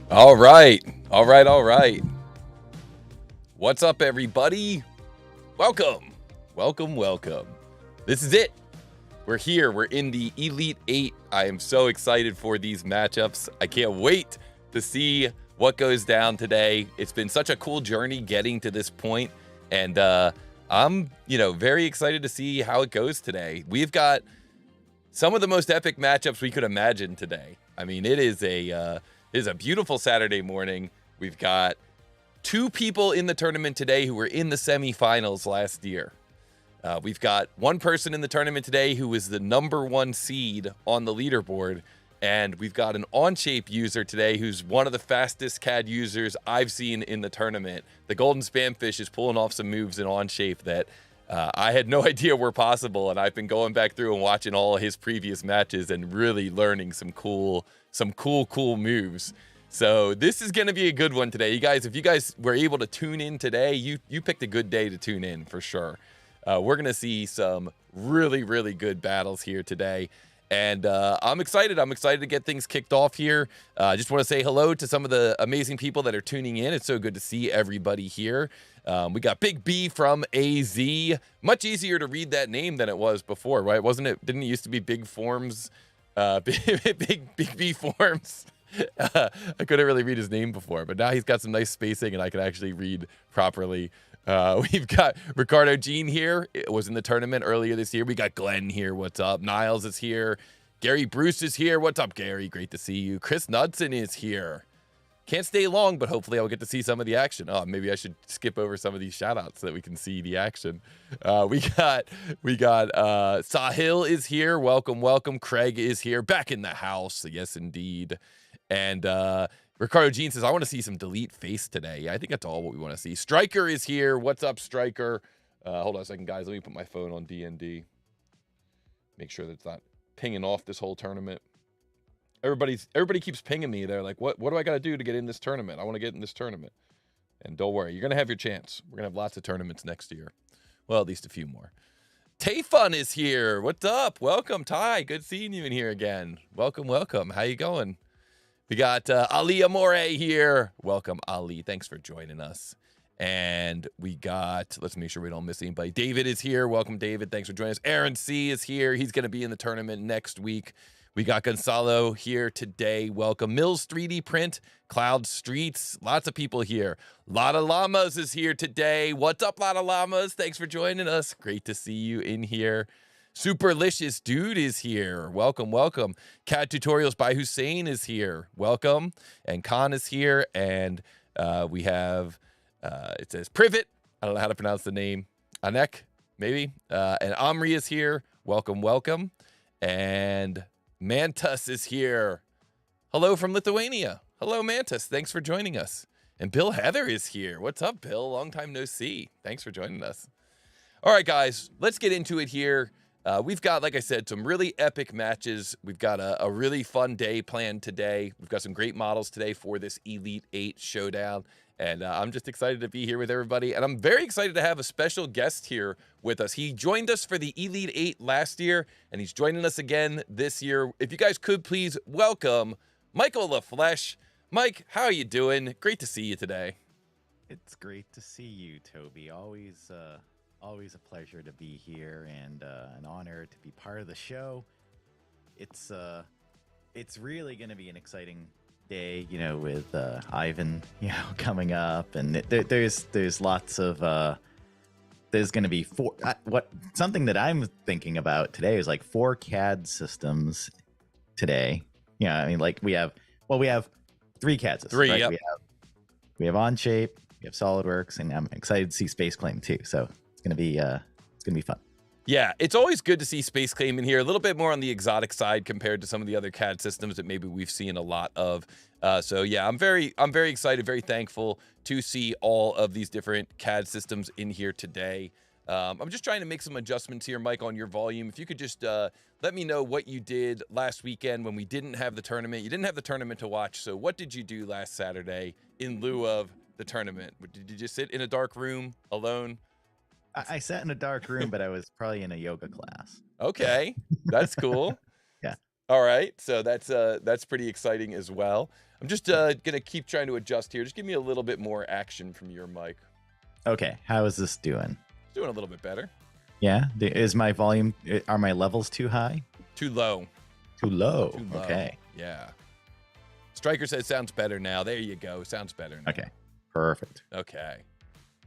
All right. All right. All right. What's up, everybody? Welcome. Welcome. Welcome. This is it. We're here. We're in the Elite 8. I am so excited for these matchups. I can't wait to see what goes down today. It's been such a cool journey getting to this point, and I'm, very excited to see how it goes today. We've got some of the most epic matchups we could imagine today. I mean, it is a beautiful Saturday morning. We've got two people in the tournament today who were in the semifinals last year. We've got one person in the tournament today who is the #1 seed on the leaderboard. And we've got an Onshape user today who's one of the fastest CAD users I've seen in the tournament. The GoldenSpamfish is pulling off some moves in Onshape that I had no idea were possible. And I've been going back through and watching all his previous matches and really learning some cool moves. So this is going to be a good one today. You guys, if you guys were able to tune in today, you picked a good day to tune in for sure. We're going to see some really, really good battles here today. And I'm excited. I'm excited to get things kicked off here. I just want to say hello to some of the amazing people that are tuning in. It's so good to see everybody here. We got Big B from AZ. Much easier to read that name than it was before, right? Wasn't it? Didn't it used to be Big Forms? Big B Forms. I couldn't really read his name before, but now he's got some nice spacing and I can actually read properly. We've got Ricardo Jean here. It was in the tournament earlier this year. We got Glenn here. What's up? Niles is here. Gary Bruce is here. What's up, Gary? Great to see you. Chris Knudsen is here. Can't stay long, but hopefully I'll get to see some of the action. Oh, maybe I should skip over some of these shout outs so that we can see the action. We got Sahil is here. Welcome, welcome. Craig is here. Back in the house. Yes, indeed. And Ricardo Jean says, I want to see some delete face today. Yeah, I think that's all what we want to see. Striker is here. What's up, Striker? Hold on a second, guys. Let me put my phone on DND. Make sure that it's not pinging off this whole tournament. Everybody keeps pinging me. They're like, what do I got to do to get in this tournament? I want to get in this tournament. And don't worry, you're going to have your chance. We're going to have lots of tournaments next year. Well, at least a few more. Tayfun is here. What's up? Welcome, Ty. Good seeing you in here again. Welcome, welcome. How you going? We got Ali Amore here. Welcome, Ali. Thanks for joining us. And we got, let's make sure we don't miss anybody. David is here. Welcome, David. Thanks for joining us. Aaron C. is here. He's going to be in the tournament next week. We got Gonzalo here today. Welcome. Mills 3D Print, Cloud Streets. Lots of people here. Lotta Llamas is here today. What's up, Lotta Llamas? Thanks for joining us. Great to see you in here. Superlicious Dude is here. Welcome, welcome. CAD Tutorials by Hussein is here. Welcome. And Khan is here. And we have, it says Privet. I don't know how to pronounce the name. Anek, maybe. And Omri is here. Welcome, welcome. And Mantus is here. Hello from Lithuania. Hello, Mantus. Thanks for joining us. And Bill Heather is here. What's up, Bill? Long time no see. Thanks for joining us. All right, guys, let's get into it here. We've got, like I said, some really epic matches. We've got a really fun day planned today. We've got some great models today for this Elite 8 showdown. And I'm just excited to be here with everybody. And I'm very excited to have a special guest here with us. He joined us for the Elite 8 last year, and he's joining us again this year. If you guys could please welcome Michael LaFleche. Mike, how are you doing? Great to see you today. It's great to see you, Toby. Always a pleasure to be here and an honor to be part of the show. It's really going to be an exciting day, with Ivan, coming up, and there's lots of there's going to be something that I'm thinking about today is like 4 CAD systems today. I mean, like we have 3 CAD systems. 3, right? yep. We have Onshape, we have SolidWorks, and I'm excited to see Space Claim too. So it's gonna be fun. Yeah, it's always good to see Space Claim in here. A little bit more on the exotic side compared to some of the other CAD systems that maybe we've seen a lot of. So yeah, I'm very excited, very thankful to see all of these different CAD systems in here today. I'm just trying to make some adjustments here, Mike, on your volume. If you could just let me know what you did last weekend when we didn't have the tournament. You didn't have the tournament to watch, so what did you do last Saturday in lieu of the tournament? Did you just sit in a dark room alone? I sat in a dark room, but I was probably in a yoga class. Okay, that's cool. Yeah. All right, so that's pretty exciting as well. I'm just gonna keep trying to adjust here. Just give me a little bit more action from your mic. Okay, how is this doing? It's doing a little bit better. Yeah, is my volume? Are my levels too high? Too low. Too low. Too low. Okay. Yeah. Striker says sounds better now. There you go. Sounds better now. Okay. Perfect. Okay.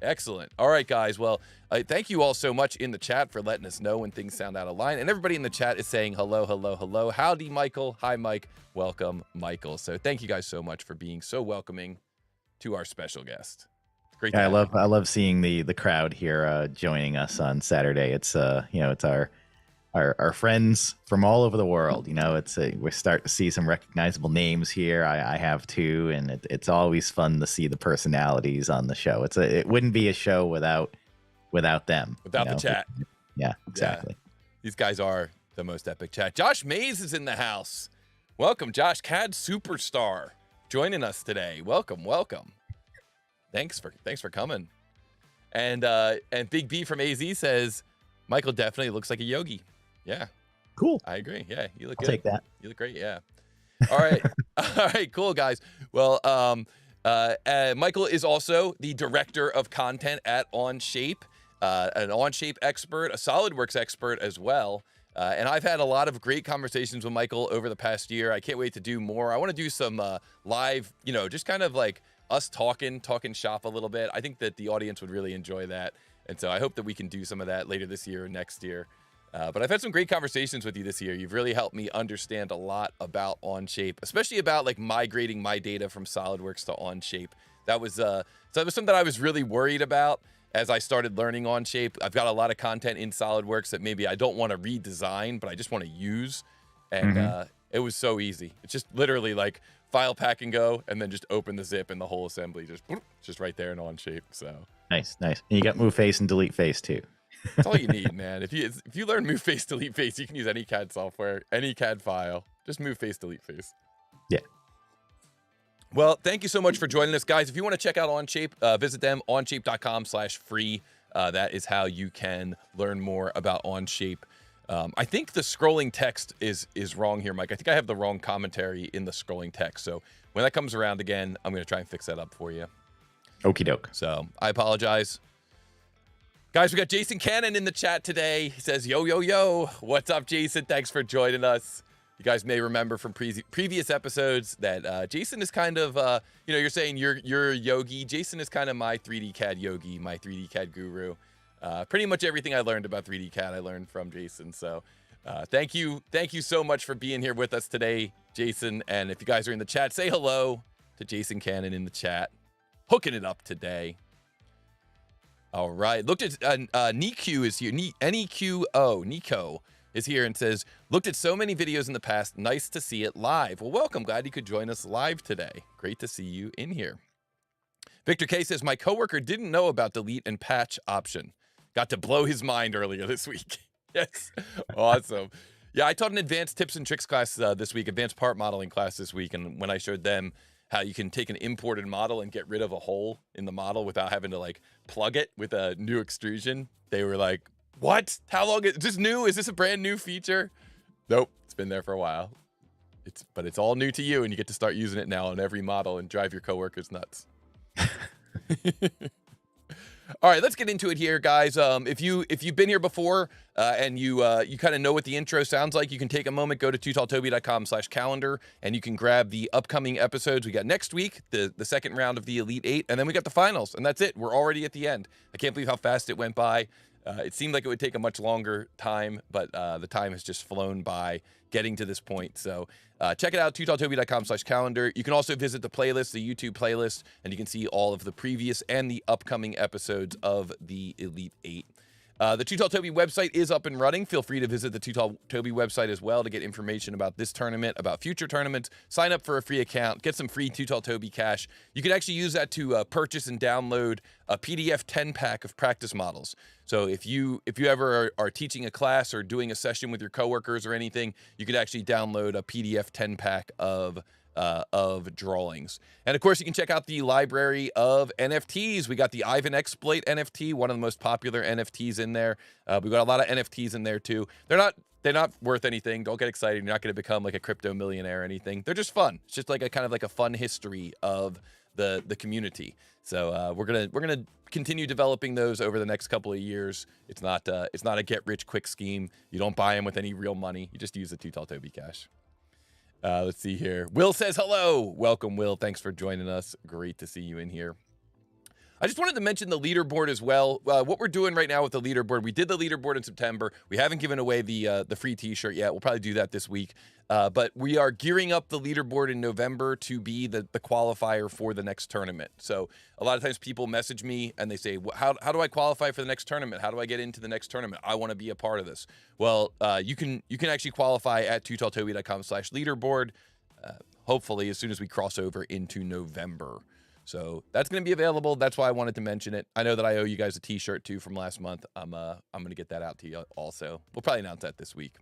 Excellent. All right, guys. Well, thank you all so much in the chat for letting us know when things sound out of line. And everybody in the chat is saying hello, hello, hello. Howdy, Michael. Hi, Mike. Welcome, Michael. So thank you guys so much for being so welcoming to our special guest. Great. Yeah, I love seeing the crowd here joining us on Saturday. It's it's our friends from all over the world. You know, we start to see some recognizable names here. I have too, and it's always fun to see the personalities on the show. It wouldn't be a show without them. Without the chat. Yeah, exactly. Yeah. These guys are the most epic chat. Josh Mays is in the house. Welcome, Josh, CAD superstar, joining us today. Welcome, welcome. Thanks for coming. And Big B from AZ says Michael definitely looks like a yogi. Yeah. Cool. I agree. Yeah, you look I'll good. take that. You look great. Yeah. All right. All right, cool, guys. Well, Michael is also the director of content at Onshape, an Onshape expert, a SolidWorks expert as well. And I've had a lot of great conversations with Michael over the past year. I can't wait to do more. I want to do some live, just kind of like us talking shop a little bit. I think that the audience would really enjoy that. And so I hope that we can do some of that later this year or next year. But I've had some great conversations with you this year. You've really helped me understand a lot about Onshape, especially about like migrating my data from SolidWorks to Onshape. That was something that I was really worried about as I started learning Onshape. I've got a lot of content in SolidWorks that maybe I don't want to redesign, but I just want to use. And it was so easy. It's just literally like file pack and go, and then just open the zip and the whole assembly just right there in Onshape. So nice. And you got move face and delete face too. That's all you need, man. If you learn move face, delete face, you can use any CAD software, any CAD file. Just move face, delete face. Yeah. Well, thank you so much for joining us, guys. If you want to check out Onshape, visit them, onshape.com/free. That is how you can learn more about Onshape. I think the scrolling text is wrong here, Mike. I think I have the wrong commentary in the scrolling text. So when that comes around again, I'm going to try and fix that up for you. Okie doke. So I apologize. Guys, we got Jason Cannon in the chat today. He says, yo, yo, yo. What's up, Jason? Thanks for joining us. You guys may remember from previous episodes that Jason is kind of, you're saying you're a yogi. Jason is kind of my 3D CAD yogi, my 3D CAD guru. Pretty much everything I learned about 3D CAD, I learned from Jason. So thank you so much for being here with us today, Jason. And if you guys are in the chat, say hello to Jason Cannon in the chat. Hooking it up today. All right. Looked at Niku is here. Nico is here and says, looked at so many videos in the past. Nice to see it live. Well, welcome. Glad you could join us live today. Great to see you in here. Victor K says, my coworker didn't know about delete and patch option. Got to blow his mind earlier this week. Yes. Awesome. Yeah, I taught an advanced tips and tricks class this week, advanced part modeling class this week. And when I showed them how you can take an imported model and get rid of a hole in the model without having to like plug it with a new extrusion, they were like, what? How long is this new? Is this a brand new feature? Nope. It's been there for a while. But it's all new to you, and you get to start using it now on every model and drive your coworkers nuts. All right, let's get into it here, guys. If you've been here before and you kind of know what the intro sounds like, you can take a moment, go to TooTallToby.com/calendar, and you can grab the upcoming episodes. We got next week, the second round of the Elite 8, and then we got the finals, and that's it. We're already at the end. I can't believe how fast it went by. It seemed like it would take a much longer time, but the time has just flown by getting to this point. So check it out, TooTallToby.com/calendar. You can also visit the playlist, the YouTube playlist, and you can see all of the previous and the upcoming episodes of the Elite 8. The TooTallToby website is up and running. Feel free to visit the TooTallToby website as well to get information about this tournament, about future tournaments. Sign up for a free account. Get some free TooTallToby cash. You can actually use that to purchase and download a PDF 10-pack of practice models. So if you ever are teaching a class or doing a session with your coworkers or anything, you could actually download a PDF 10-pack of drawings. And of course, you can check out the library of NFTs. We got the Ivan Exploit NFT, one of the most popular NFTs in there. We've got a lot of NFTs in there too. They're not They're not worth anything. Don't get excited. You're not going to become like a crypto millionaire or anything. They're just fun. It's just like a kind of like a fun history of the community. So we're gonna continue developing those over the next couple of years. It's not a get rich quick scheme. You don't buy them with any real money. You just use the TooTallToby cash. Let's see here. Will says hello. Welcome, Will. Thanks for joining us. Great to see you in here. I just wanted to mention the leaderboard as well. What we're doing right now with the leaderboard, we did the leaderboard in September. We haven't given away the free t-shirt yet. We'll probably do that this week. But we are gearing up the leaderboard in November to be the qualifier for the next tournament. So a lot of times people message me and they say, how do I qualify for the next tournament? How do I get into the next tournament? I want to be a part of this. Well, you can actually qualify at TooTallToby.com/leaderboard, hopefully as soon as we cross over into November. So that's going to be available. That's why I wanted to mention it. I know that I owe you guys a t-shirt too from last month. I'm going to get that out to you also. We'll probably announce that this week.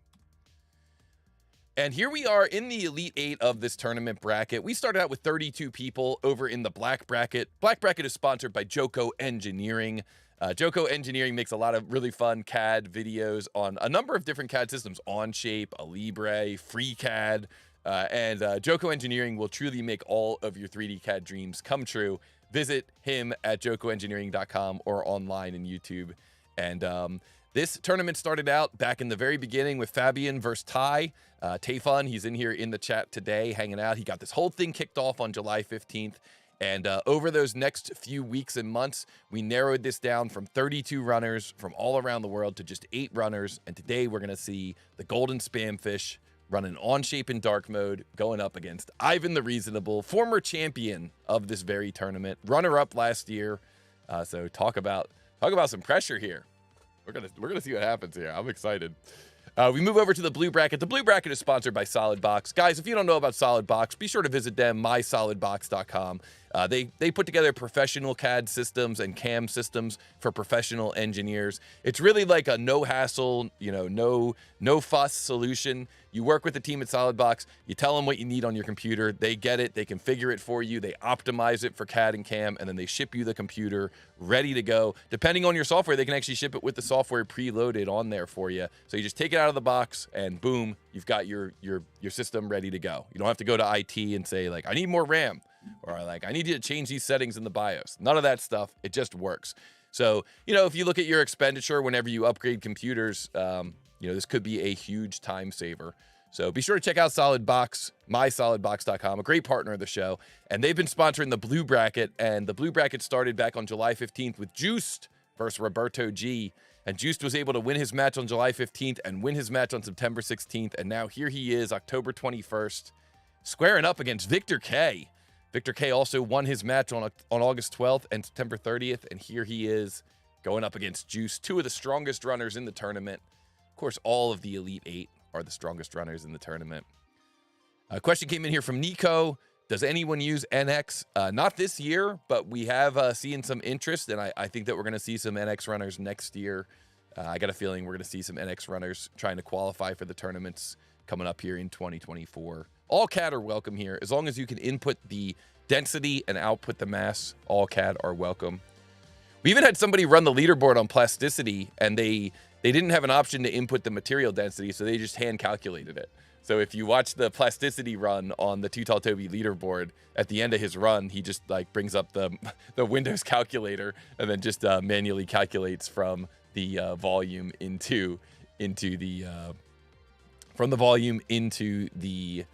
And here we are in the Elite 8 of this tournament bracket. We started out with 32 people over in the Black Bracket. Black Bracket is sponsored by JOKOENGINEERING. JOKOENGINEERING makes a lot of really fun CAD videos on a number of different CAD systems. Onshape, Alibre, FreeCAD. And JOKOENGINEERING will truly make all of your 3D CAD dreams come true. Visit him at JOKOENGINEERING.com or online in YouTube. And this tournament started out back in the very beginning with Fabian versus Ty. Tayfun, he's in here in the chat today hanging out. He got this whole thing kicked off on July 15th. And over those next few weeks and months, we narrowed this down from 32 runners from all around the world to just 8 runners. And today we're going to see the GoldenSpamfish running Onshape in dark mode, going up against Ivan the Reasonable, former champion of this very tournament, runner-up last year. So talk about some pressure here. We're gonna see what happens here. I'm excited. We move over to the blue bracket. The blue bracket is sponsored by SolidBox. Guys, if you don't know about SolidBox, be sure to visit them, mysolidbox.com. They put together professional CAD systems and CAM systems for professional engineers. It's really like a no-hassle, no fuss solution. You work with the team at SolidBox. You tell them what you need on your computer. They get it. They configure it for you. They optimize it for CAD and CAM, and then they ship you the computer ready to go. Depending on your software, they can actually ship it with the software preloaded on there for you. So you just take it out of the box, and boom, you've got your system ready to go. You don't have to go to IT and say, like, I need more RAM. Or like, I need you to change these settings in the BIOS. None of that stuff. It just works. So, if you look at your expenditure whenever you upgrade computers, this could be a huge time saver. So be sure to check out SolidBox, mysolidbox.com, a great partner of the show. And they've been sponsoring the Blue Bracket. And the Blue Bracket started back on July 15th with JOOST versus Roberto G. And JOOST was able to win his match on July 15th and win his match on September 16th. And now here he is, October 21st, squaring up against Victor K. Victor K also won his match on August 12th and September 30th, and here he is going up against JOOST, 2 of the strongest runners in the tournament. Of course, all of the Elite 8 are the strongest runners in the tournament. A question came in here from Nico. Does anyone use NX? Not this year, but we have seen some interest, and I think that we're going to see some NX runners next year. I got a feeling we're going to see some NX runners trying to qualify for the tournaments coming up here in 2024. All CAD are welcome here. As long as you can input the density and output the mass, all CAD are welcome. We even had somebody run the leaderboard on plasticity, and they didn't have an option to input the material density, so they just hand calculated it. So if you watch the plasticity run on the TooTallToby leaderboard, at the end of his run, he just like brings up the Windows calculator and then just manually calculates from the volume into the from the volume into the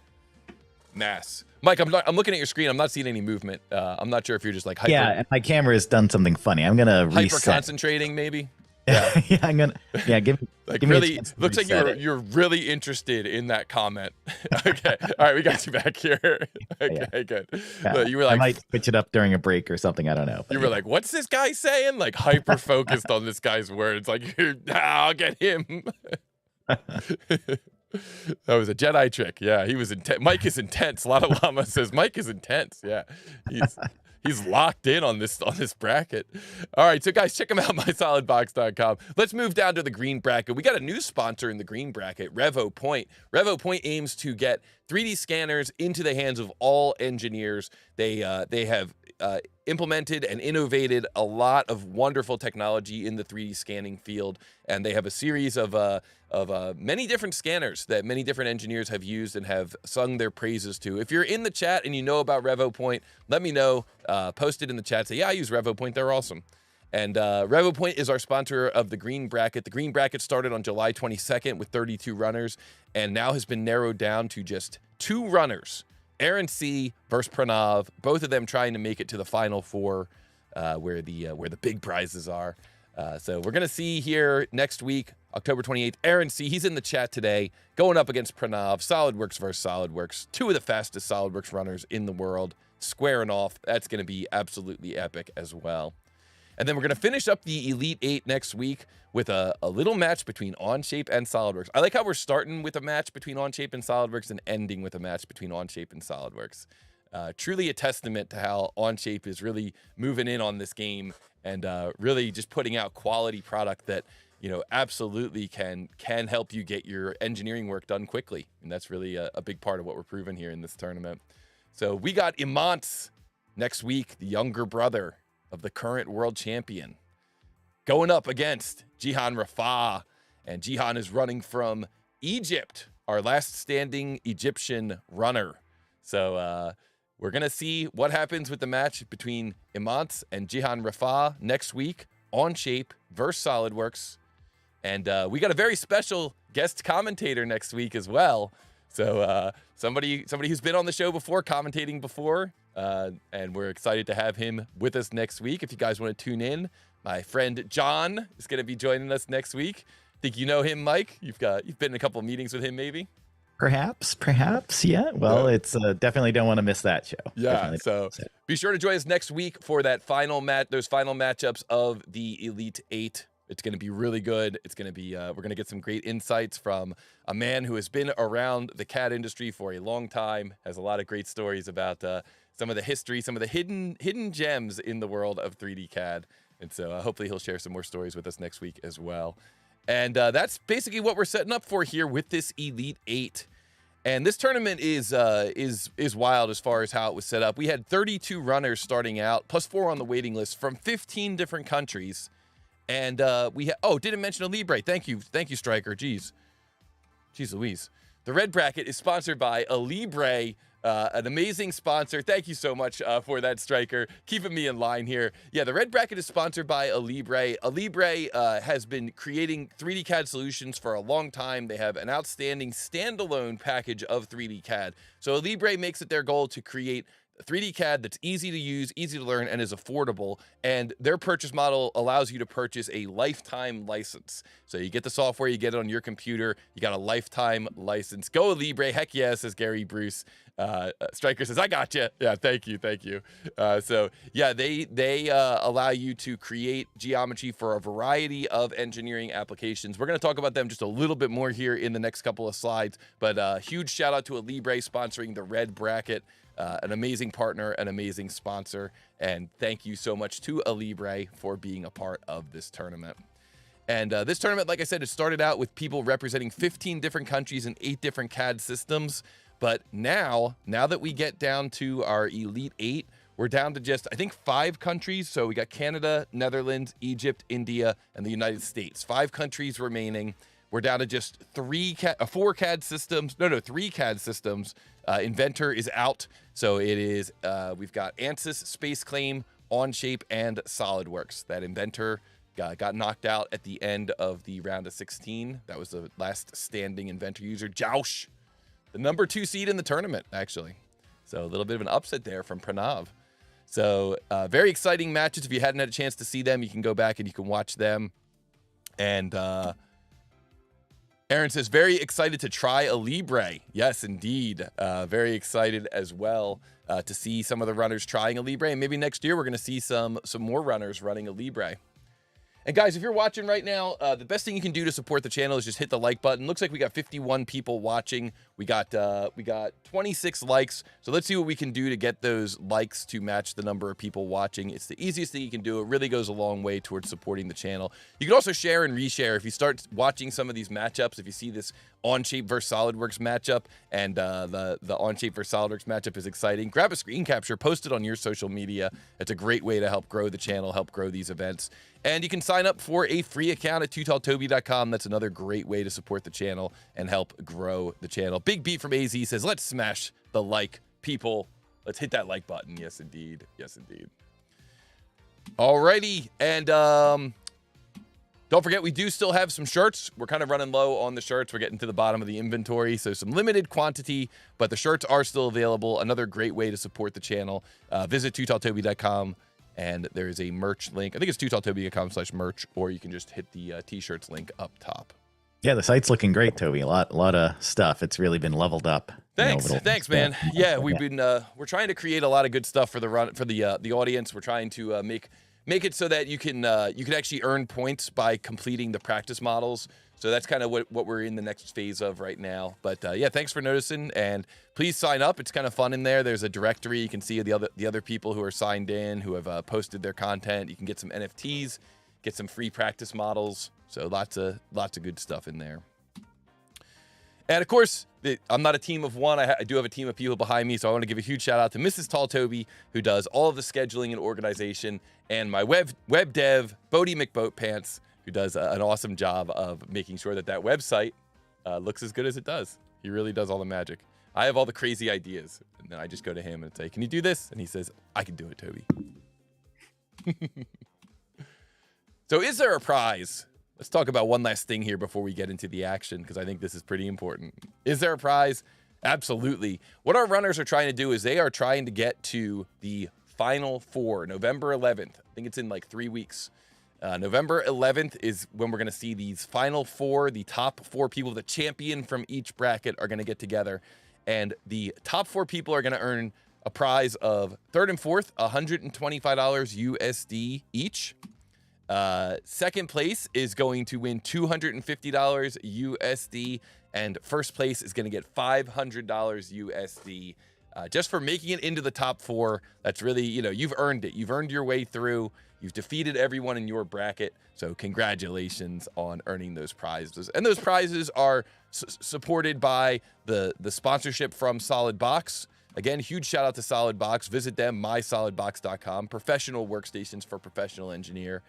mass. Mike, I'm looking at your screen. I'm not seeing any movement. I'm not sure if you're just like hyper. Yeah, and my camera has done something funny. I'm gonna reset. Hyper concentrating, maybe. Yeah, yeah. I'm gonna. Yeah, give me really. Looks like you're really interested in that comment. Okay, all right, we got you back here. Okay, yeah. Good. Yeah. You were like, I might switch it up during a break or something. I don't know. You were like, what's this guy saying? Like hyper focused on this guy's words. Like, I'll get him. That was a Jedi trick. Yeah, he was intense. Mike is intense. A lot of llama says Mike is intense. Yeah, he's locked in on this bracket. All right, so guys, check him out, mysolidbox.com. Let's move down to the green bracket. We got a new sponsor in the green bracket, Revopoint. Revopoint aims to get 3D scanners into the hands of all engineers. They have implemented and innovated a lot of wonderful technology in the 3D scanning field, and they have a series of many different scanners that many different engineers have used and have sung their praises to. If you're in the chat and you know about Revopoint, let me know. Post it in the chat. Say, yeah, I use Revopoint. They're awesome. And Revopoint is our sponsor of the Green Bracket. The Green Bracket started on July 22nd with 32 runners, and now has been narrowed down to just 2 runners. Aaron C. versus Pranav, both of them trying to make it to the Final Four, where the big prizes are. So we're gonna see here next week, October 28th. Aaron C. He's in the chat today, going up against Pranav. SolidWorks versus SolidWorks, 2 of the fastest SolidWorks runners in the world, squaring off. That's gonna be absolutely epic as well. And then we're gonna finish up the Elite 8 next week with a little match between Onshape and SolidWorks. I like how we're starting with a match between Onshape and SolidWorks and ending with a match between Onshape and SolidWorks. Truly a testament to how Onshape is really moving in on this game and really just putting out quality product that, you know, absolutely can help you get your engineering work done quickly. And that's really a big part of what we're proving here in this tournament. So we got Imants next week, the younger brother of the current world champion, going up against Jihan Rafa. And Jihan is running from Egypt, our last standing Egyptian runner. So we're going to see what happens with the match between Imants and Jihan Rafa next week. Onshape versus SolidWorks. And we got a very special guest commentator next week as well. So somebody who's been on the show before, commentating before, and we're excited to have him with us next week. If you guys want to tune in, my friend John is going to be joining us next week. Think you know him, Mike? You've been in a couple of meetings with him, maybe? Perhaps, yeah. Well, Yeah. it's definitely don't want to miss that show. Yeah, so be sure to join us next week for that final those final matchups of the Elite 8. It's going to be really good. It's going to be, we're going to get some great insights from a man who has been around the CAD industry for a long time, has a lot of great stories about some of the history, some of the hidden gems in the world of 3D CAD. And so hopefully he'll share some more stories with us next week as well. And that's basically what we're setting up for here with this Elite 8. And this tournament is wild as far as how it was set up. We had 32 runners starting out, plus 4 on the waiting list from 15 different countries. And didn't mention Alibre. Thank you, Striker. Jeez Louise. The red bracket is sponsored by Alibre, an amazing sponsor. Thank you so much for that, Striker. Keeping me in line here. Yeah, the red bracket is sponsored by Alibre. Alibre has been creating 3D CAD solutions for a long time. They have an outstanding standalone package of 3D CAD. So Alibre makes it their goal to create 3D CAD that's easy to use, easy to learn, and is affordable. And their purchase model allows you to purchase a lifetime license. So you get the software, you get it on your computer, you got a lifetime license. Go Alibre, heck yeah, says Gary Bruce. Striker says, I got you. Yeah, thank you. So yeah, they allow you to create geometry for a variety of engineering applications. We're going to talk about them just a little bit more here in the next couple of slides. But huge shout out to Alibre sponsoring the red bracket. An amazing partner, an amazing sponsor, and thank you so much to Alibre for being a part of this tournament. And this tournament, like I said, it started out with people representing 15 different countries and 8 different CAD systems. But now that we get down to our Elite 8, we're down to just, I think, 5 countries. So we got Canada, Netherlands, Egypt, India, and the United States. 5 countries remaining. We're down to just 3 CAD systems. No, 3 CAD systems. Inventor is out. So it is, we've got ansys, Space Claim, Onshape, and SolidWorks. That Inventor got knocked out at the end of the round of 16. That was the last standing Inventor user. Joush, the number 2 seed in the tournament, actually. So a little bit of an upset there from Pranav. So very exciting matches. If you hadn't had a chance to see them, you can go back and you can watch them. And Aaron says, very excited to try Alibre. Yes, indeed. Very excited as well to see some of the runners trying Alibre. And maybe next year we're going to see some more runners running Alibre. And guys, if you're watching right now, the best thing you can do to support the channel is just hit the like button. Looks like we got 51 people watching. We got 26 likes. So let's see what we can do to get those likes to match the number of people watching. It's the easiest thing you can do. It really goes a long way towards supporting the channel. You can also share and reshare. If you start watching some of these matchups, if you see this Onshape versus SolidWorks matchup, and the Onshape versus SolidWorks matchup is exciting, grab a screen capture, post it on your social media. It's a great way to help grow the channel, help grow these events. And you can sign up for a free account at TooTallToby.com. That's another great way to support the channel and help grow the channel. Big B from AZ says, let's smash the like, people. Let's hit that like button. Yes, indeed. Yes, indeed. Alrighty. And don't forget, we do still have some shirts. We're kind of running low on the shirts. We're getting to the bottom of the inventory, so some limited quantity, but the shirts are still available. Another great way to support the channel. Visit TooTallToby.com. And there is a merch link. I think it's TooTallToby.com/merch, or you can just hit the t-shirts link up top. Yeah, the site's looking great, Toby. A lot of stuff. It's really been leveled up. Thanks, thanks, man. Yeah, we've been we're trying to create a lot of good stuff for the audience. We're trying to make it so that you can actually earn points by completing the practice models. So that's kind of what we're in the next phase of right now. But yeah, thanks for noticing, and please sign up. It's kind of fun in there. There's a directory. You can see the other people who are signed in, who have posted their content. You can get some NFTs, get some free practice models. So lots of good stuff in there. And of course, I'm not a team of one. I do have a team of people behind me. So I want to give a huge shout out to Mrs. TallToby, who does all of the scheduling and organization, and my web dev, Bodie McBoatpants, who does an awesome job of making sure that website looks as good as it does. He really does all the magic. I have all the crazy ideas, and then I just go to him and say, can you do this? And he says, I can do it, Toby. So is there a prize? Let's talk about one last thing here before we get into the action, because I think this is pretty important. Is there a prize? Absolutely. What our runners are trying to do is they are trying to get to the Final Four, November 11th. I think it's in like 3 weeks. November 11th is when we're going to see these Final Four. The top 4 people, the champion from each bracket, are going to get together. And the top 4 people are going to earn a prize of 3rd and 4th, $125 USD each. Second place is going to win $250 USD. And first place is going to get $500 USD. Just for making it into the top 4. That's really, you've earned it. You've earned your way through. You've defeated everyone in your bracket. So congratulations on earning those prizes. And those prizes are supported by the sponsorship from SolidBox. Again, huge shout out to SolidBox. Visit them, mysolidbox.com. Professional workstations for professional engineer.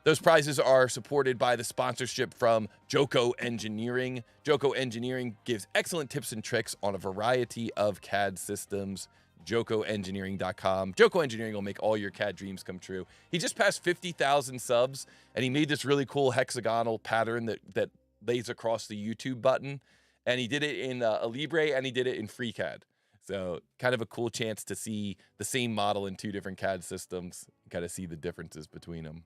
Those prizes are supported by the sponsorship from JOKOENGINEERING. JOKOENGINEERING gives excellent tips and tricks on a variety of CAD systems. JOKOENGINEERING.com. JOKOENGINEERING will make all your CAD dreams come true. He just passed 50,000 subs, and he made this really cool hexagonal pattern that lays across the YouTube button. And he did it in Alibre, and he did it in FreeCAD. So kind of a cool chance to see the same model in 2 different CAD systems, kind of see the differences between them.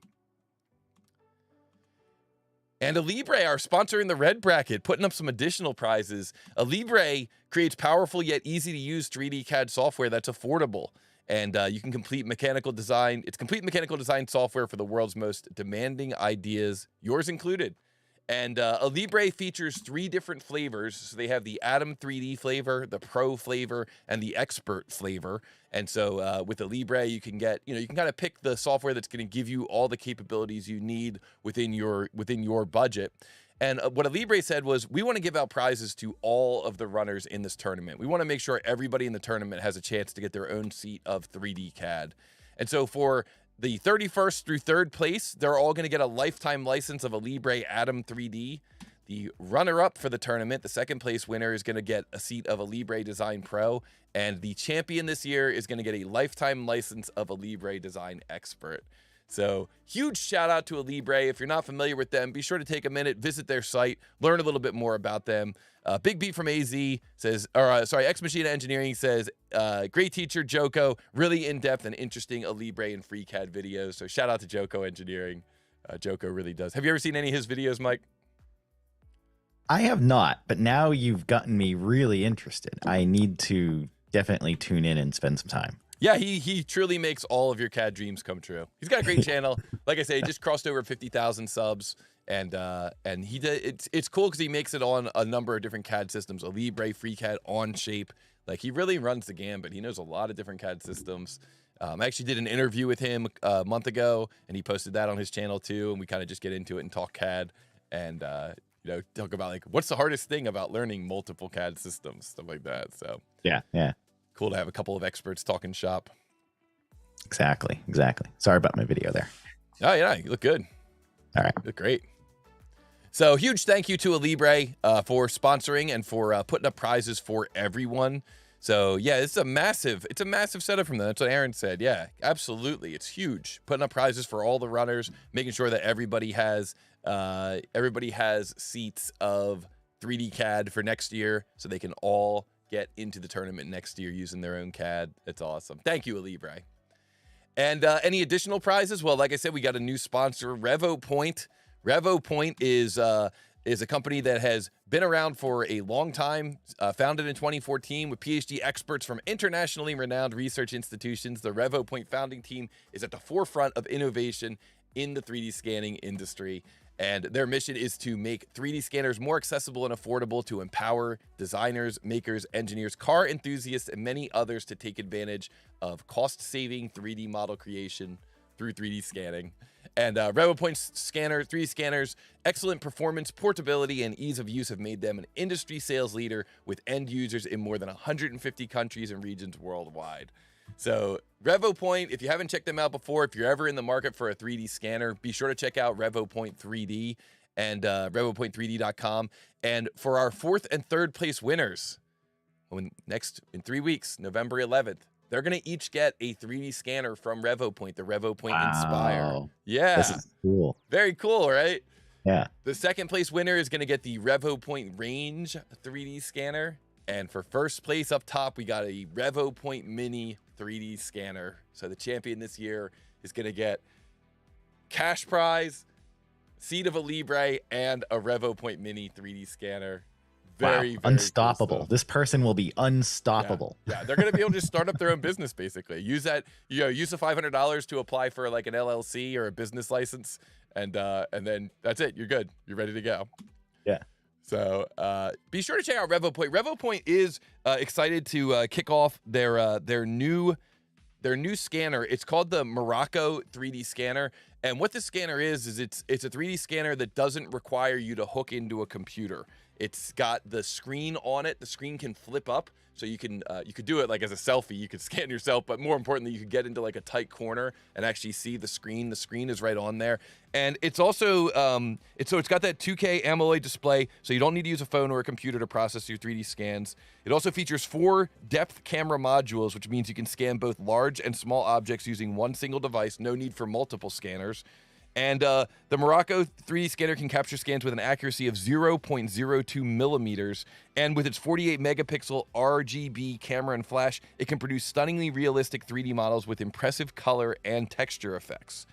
And Alibre are sponsoring the red bracket, putting up some additional prizes. Alibre creates powerful yet easy to use 3D CAD software that's affordable. And you can complete mechanical design. It's complete mechanical design software for the world's most demanding ideas, yours included. And Alibre features 3 different flavors. So they have the Atom 3D flavor, the Pro flavor, and the Expert flavor. And so with Alibre, you can get, you can kind of pick the software that's going to give you all the capabilities you need within your budget. And what Alibre said was, we want to give out prizes to all of the runners in this tournament. We want to make sure everybody in the tournament has a chance to get their own seat of 3D CAD. And so for the 31st through 3rd place, they're all going to get a lifetime license of Alibre Atom 3D. The runner-up for the tournament, the 2nd place winner, is going to get a seat of Alibre Design Pro. And the champion this year is going to get a lifetime license of Alibre Design Expert. So huge shout out to Alibre. If you're not familiar with them, be sure to take a minute, visit their site, learn a little bit more about them. Big B from AZ says, X Machina Engineering says, great teacher, Joko, really in-depth and interesting Alibre and FreeCAD videos. So shout out to Joko Engineering. Joko really does. Have you ever seen any of his videos, Mike? I have not, but now you've gotten me really interested. I need to definitely tune in and spend some time. Yeah, he truly makes all of your CAD dreams come true. He's got a great channel. Like I say, he just crossed over 50,000 subs, and he did. It's cool because he makes it on a number of different CAD systems: Alibre, FreeCAD, Onshape. Like, he really runs the gambit. He knows a lot of different CAD systems. I actually did an interview with him a month ago, and he posted that on his channel too. And we kind of just get into it and talk CAD, and you know, talk about like what's the hardest thing about learning multiple CAD systems, stuff like that. So yeah. Cool to have a couple of experts talking shop. Exactly. Sorry about my video there. Oh, yeah, you look good. All right. You look great. So huge thank you to Alibre for sponsoring and for putting up prizes for everyone. So yeah, it's a massive setup from them. That's what Aaron said. Yeah, absolutely. It's huge. Putting up prizes for all the runners, making sure that everybody has seats of 3D CAD for next year so they can all get into the tournament next year using their own CAD. It's awesome. Thank you, Alibre. And any additional prizes? Well, like I said, we got a new sponsor, Revopoint. Revopoint is a company that has been around for a long time, founded in 2014 with PhD experts from internationally renowned research institutions. The Revopoint founding team is at the forefront of innovation in the 3D scanning industry. And their mission is to make 3D scanners more accessible and affordable to empower designers, makers, engineers, car enthusiasts, and many others to take advantage of cost-saving 3D model creation through 3D scanning. And Revopoint's 3D scanners, excellent performance, portability, and ease of use have made them an industry sales leader with end users in more than 150 countries and regions worldwide. So Revopoint, if you haven't checked them out before, if you're ever in the market for a 3D scanner, be sure to check out Revopoint 3D and revopoint3d.com. And for our 4th and 3rd place winners, in 3 weeks, November 11th, they're going to each get a 3D scanner from Revopoint, the Revopoint Inspire. Yeah. This is cool. Very cool, right? Yeah. The 2nd place winner is going to get the Revopoint Range 3D scanner. And for 1st place up top, we got a Revopoint Mini 3D scanner. So the champion this year is going to get cash prize, seat of a Alibre, and a Revopoint Mini 3D scanner. Very unstoppable. Cool. This person will be unstoppable. Yeah, they're going to be able to just start up their own business, basically. Use that, use the $500 to apply for like an LLC or a business license, and then that's it. You're good. You're ready to go. Yeah. So be sure to check out Revopoint. Revopoint is excited to kick off their new scanner. It's called the Morocco 3D scanner. And what this scanner is it's a 3D scanner that doesn't require you to hook into a computer. It's got the screen on it. The screen can flip up, so you can you could do it like as a selfie. You could scan yourself, but more importantly, you could get into like a tight corner and actually see the screen. The screen is right on there, and it's also it's got that 2K AMOLED display, so you don't need to use a phone or a computer to process your 3D scans. It also features 4 depth camera modules, which means you can scan both large and small objects using one single device. No need for multiple scanners. And the Morocco 3D scanner can capture scans with an accuracy of 0.02 millimeters. And with its 48 megapixel RGB camera and flash, it can produce stunningly realistic 3D models with impressive color and texture effects.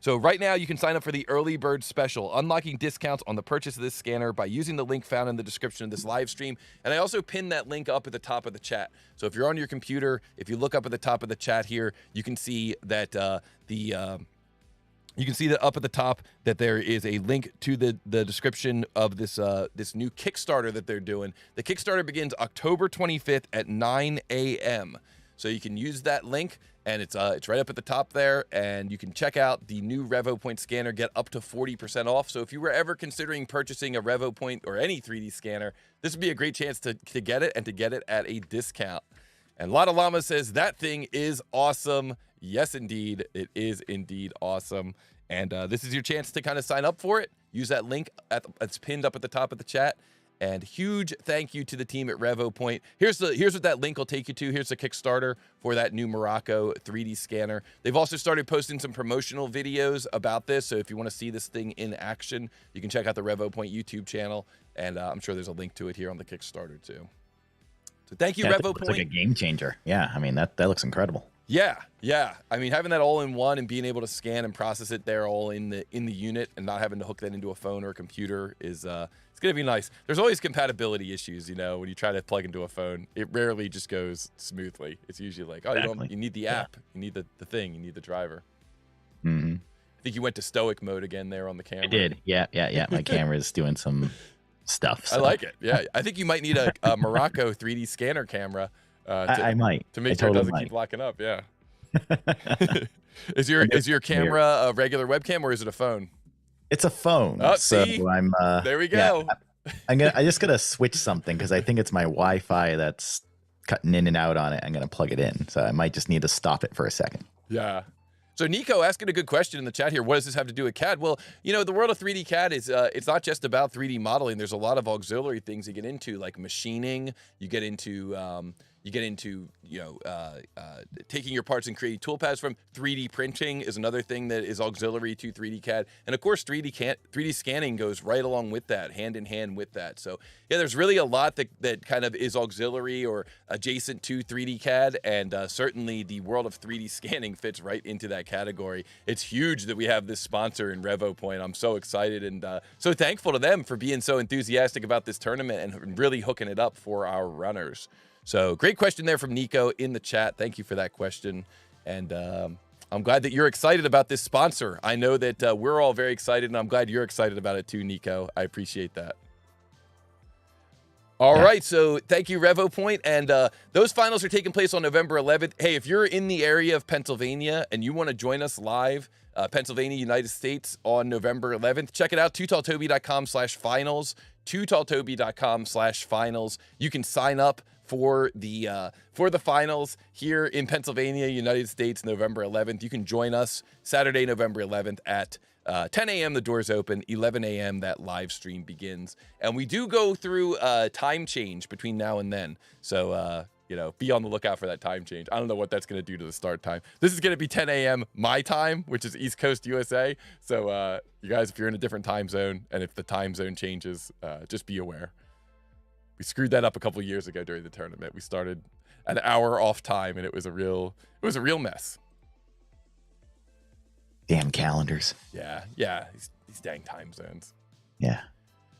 So right now, you can sign up for the early bird special, unlocking discounts on the purchase of this scanner by using the link found in the description of this live stream. And I also pinned that link up at the top of the chat. So if you're on your computer, if you look up at the top of the chat here, you can see that you can see that up at the top that there is a link to the description of this this new Kickstarter that they're doing. The Kickstarter begins October 25th at 9 a.m. So you can use that link, and it's right up at the top there, and you can check out the new Revopoint scanner, get up to 40% off. So if you were ever considering purchasing a Revopoint or any 3D scanner, this would be a great chance to get it, and to get it at a discount. And Lotta Llama says, that thing is awesome. Yes, indeed. It is indeed awesome. And this is your chance to kind of sign up for it. Use that link that's pinned up at the top of the chat. And huge thank you to the team at Revopoint. Here's what that link will take you to. Here's the Kickstarter for that new Morocco 3D scanner. They've also started posting some promotional videos about this. So if you want to see this thing in action, you can check out the Revopoint YouTube channel. And I'm sure there's a link to it here on the Kickstarter too. So thank you, Revopoint. It's like a game changer. Yeah, I mean, that looks incredible. Yeah, yeah. I mean, having that all in one and being able to scan and process it there all in the unit and not having to hook that into a phone or a computer is it's gonna be nice. There's always compatibility issues, you know, when you try to plug into a phone. It rarely just goes smoothly. It's usually like, oh, you need the app, you need the thing, you need the driver. Mm-hmm. I think you went to stoic mode again there on the camera. I did. Yeah. My camera's doing some stuff. So. I like it. Yeah, I think you might need a Morocco 3D scanner camera. I might. To make sure it doesn't keep locking up. Yeah. Is your camera a regular webcam or is it a phone? It's a phone. Oh, so see? I'm. There we go. Yeah, I just gotta switch something because I think it's my Wi-Fi that's cutting in and out on it. I'm gonna plug it in, so I might just need to stop it for a second. Yeah. So Nico asking a good question in the chat here. What does this have to do with CAD? Well, you know, the world of 3D CAD is it's not just about 3D modeling. There's a lot of auxiliary things you get into, like machining. You get into taking your parts and creating toolpaths from 3D printing is another thing that is auxiliary to 3D CAD. And of course, 3D scanning goes right along with that, hand in hand with that. So yeah, there's really a lot that kind of is auxiliary or adjacent to 3D CAD. And certainly the world of 3D scanning fits right into that category. It's huge that we have this sponsor in Revopoint. I'm so excited and so thankful to them for being so enthusiastic about this tournament and really hooking it up for our runners. So great question there from Nico in the chat. Thank you for that question. And I'm glad that you're excited about this sponsor. I know that we're all very excited, and I'm glad you're excited about it too, Nico. I appreciate that. All right, so thank you, Revopoint. And those finals are taking place on November 11th. Hey, if you're in the area of Pennsylvania and you want to join us live, Pennsylvania, United States on November 11th, check it out, TooTallToby.com/finals, TooTallToby.com/finals. You can sign up for the finals here in Pennsylvania, United States, November 11th. You can join us Saturday, November 11th at 10 a.m. the doors open, 11 a.m. that live stream begins. And we do go through time change between now and then. So, you know, be on the lookout for that time change. I don't know what that's going to do to the start time. This is going to be 10 a.m. my time, which is East Coast USA. So, you guys, if you're in a different time zone and if the time zone changes, just be aware. We screwed that up a couple years ago during the tournament. We started an hour off time, and it was a real mess. Damn calendars. Yeah, these dang time zones. Yeah.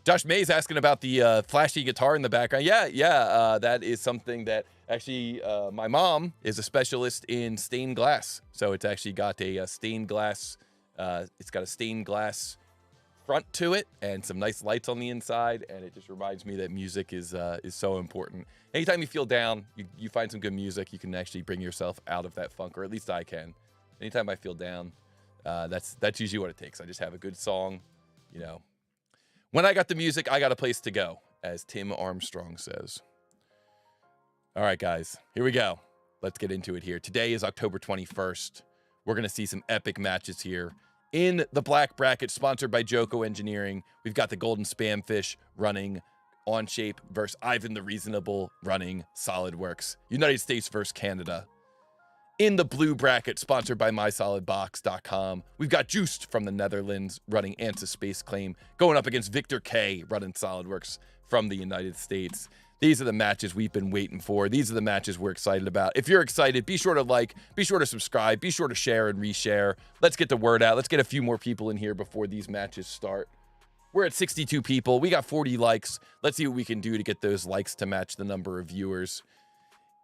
Josh May's asking about the flashy guitar in the background. Yeah, that is something that actually my mom is a specialist in stained glass. So it's actually got a stained glass. It's got a stained glass front to it and some nice lights on the inside, and it just reminds me that music is so important. Anytime you feel down, you find some good music, you can actually bring yourself out of that funk, or at least I can. Anytime I feel down, that's usually what it takes. I just have a good song, you know. When I got the music, I got a place to go, as Tim Armstrong says. All right, guys, here we go. Let's get into it here. Today is October 21st. We're gonna see some epic matches here. In the black bracket, sponsored by JOKOENGINEERING, we've got the GoldenSpamfish running Onshape versus Ivan the Reasonable running SolidWorks. United States versus Canada. In the blue bracket, sponsored by MySolidBox.com, we've got JOOST from the Netherlands running ansys Space Claim, going up against Victor K running SolidWorks from the United States. These are the matches we've been waiting for. These are the matches we're excited about. If you're excited, be sure to like, be sure to subscribe, be sure to share and reshare. Let's get the word out. Let's get a few more people in here before these matches start. We're at 62 people. We got 40 likes. Let's see what we can do to get those likes to match the number of viewers.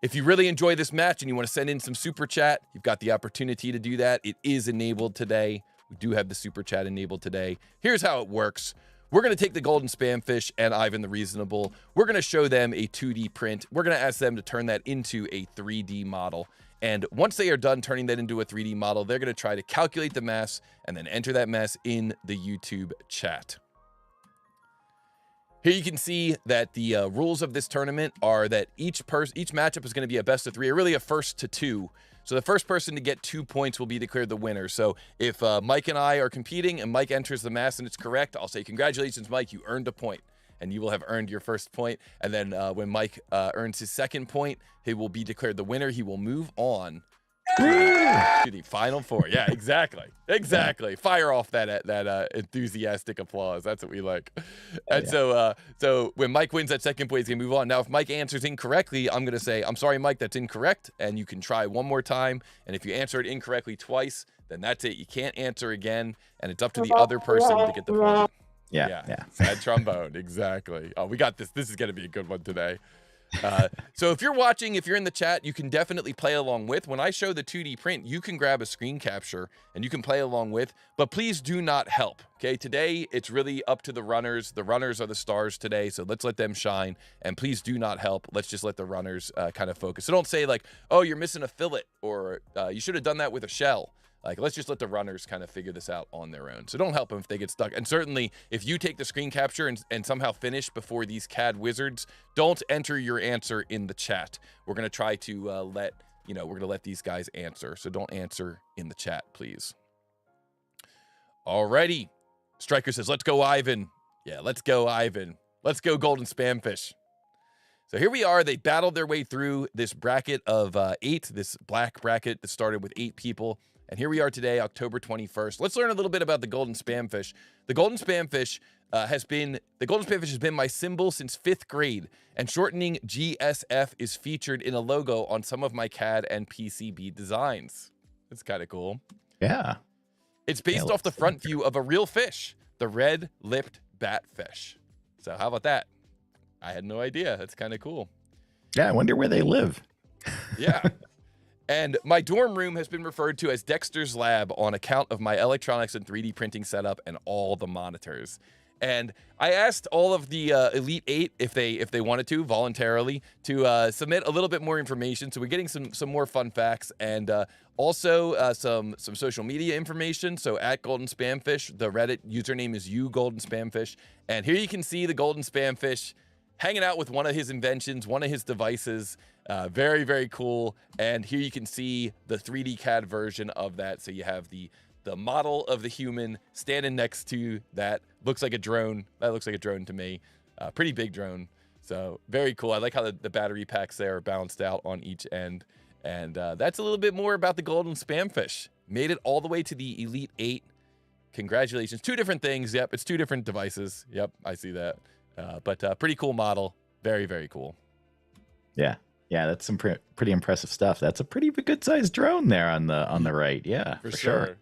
If you really enjoy this match and you want to send in some super chat, you've got the opportunity to do that. It is enabled today. We do have the super chat enabled today. Here's how it works. We're going to take the GoldenSpamfish and Ivan the Reasonable. We're going to show them a 2D print. We're going to ask them to turn that into a 3D model. And once they are done turning that into a 3D model, they're going to try to calculate the mass and then enter that mass in the YouTube chat. Here you can see that the rules of this tournament are that each matchup is going to be a best of 3, or really a first to 2. So the first person to get 2 points will be declared the winner. So if Mike and I are competing and Mike enters the mass and it's correct, I'll say, congratulations, Mike, you earned a point. And you will have earned your first point. And then when Mike earns his second point, he will be declared the winner. He will move on to to the final four. Yeah, exactly. Exactly. Fire off that enthusiastic applause. That's what we like. And so when Mike wins that second point, he's going to move on. Now, if Mike answers incorrectly, I'm going to say, I'm sorry, Mike, that's incorrect. And you can try one more time. And if you answer it incorrectly twice, then that's it. You can't answer again. And it's up to the other person to get the point. Yeah. Sad trombone. Exactly. Oh, we got this. This is going to be a good one today. So if you're watching, if you're in the chat, you can definitely play along with. When I show the 2D print, you can grab a screen capture and you can play along with, but please do not help. Okay, today it's really up to the runners. The runners are the stars today, so let's let them shine. And please do not help. Let's just let the runners kind of focus. So don't say like, oh, you're missing a fillet, or you should have done that with a shell. Like, let's just let the runners kind of figure this out on their own. So don't help them if they get stuck. And certainly, if you take the screen capture and somehow finish before these CAD wizards, don't enter your answer in the chat. We're going to try to we're going to let these guys answer. So don't answer in the chat, please. Alrighty. Striker says, let's go, Ivan. Yeah, let's go, Ivan. Let's go, GoldenSpamfish. So here we are. They battled their way through this bracket of 8, this black bracket that started with 8 people. And here we are today, October 21st. Let's learn a little bit about the GoldenSpamfish. The GoldenSpamfish has been my symbol since 5th grade, and shortening GSF is featured in a logo on some of my CAD and PCB designs. That's kind of cool. Yeah. It's based off the front view of a real fish, the red-lipped batfish. So how about that? I had no idea. That's kind of cool. Yeah, I wonder where they live. Yeah. And my dorm room has been referred to as Dexter's Lab on account of my electronics and 3D printing setup and all the monitors. And I asked all of the Elite 8 if they wanted to voluntarily to submit a little bit more information. So we're getting some more fun facts and also some social media information. So at GoldenSpamfish, the Reddit username is GoldenSpamfish. And here you can see the GoldenSpamfish hanging out with one of his inventions, one of his devices. Very, very cool. And here you can see the 3D CAD version of that. So you have the model of the human standing next to that. Looks like a drone. That looks like a drone to me. Pretty big drone. So very cool. I like how the battery packs there are balanced out on each end. And that's a little bit more about the GoldenSpamfish. Made it all the way to the Elite 8. Congratulations. 2 different things. Yep, it's 2 different devices. Yep, I see that. But pretty cool model. Very, very cool. Yeah. Yeah, that's some pretty impressive stuff. That's a pretty good sized drone there on the right. Yeah, for sure.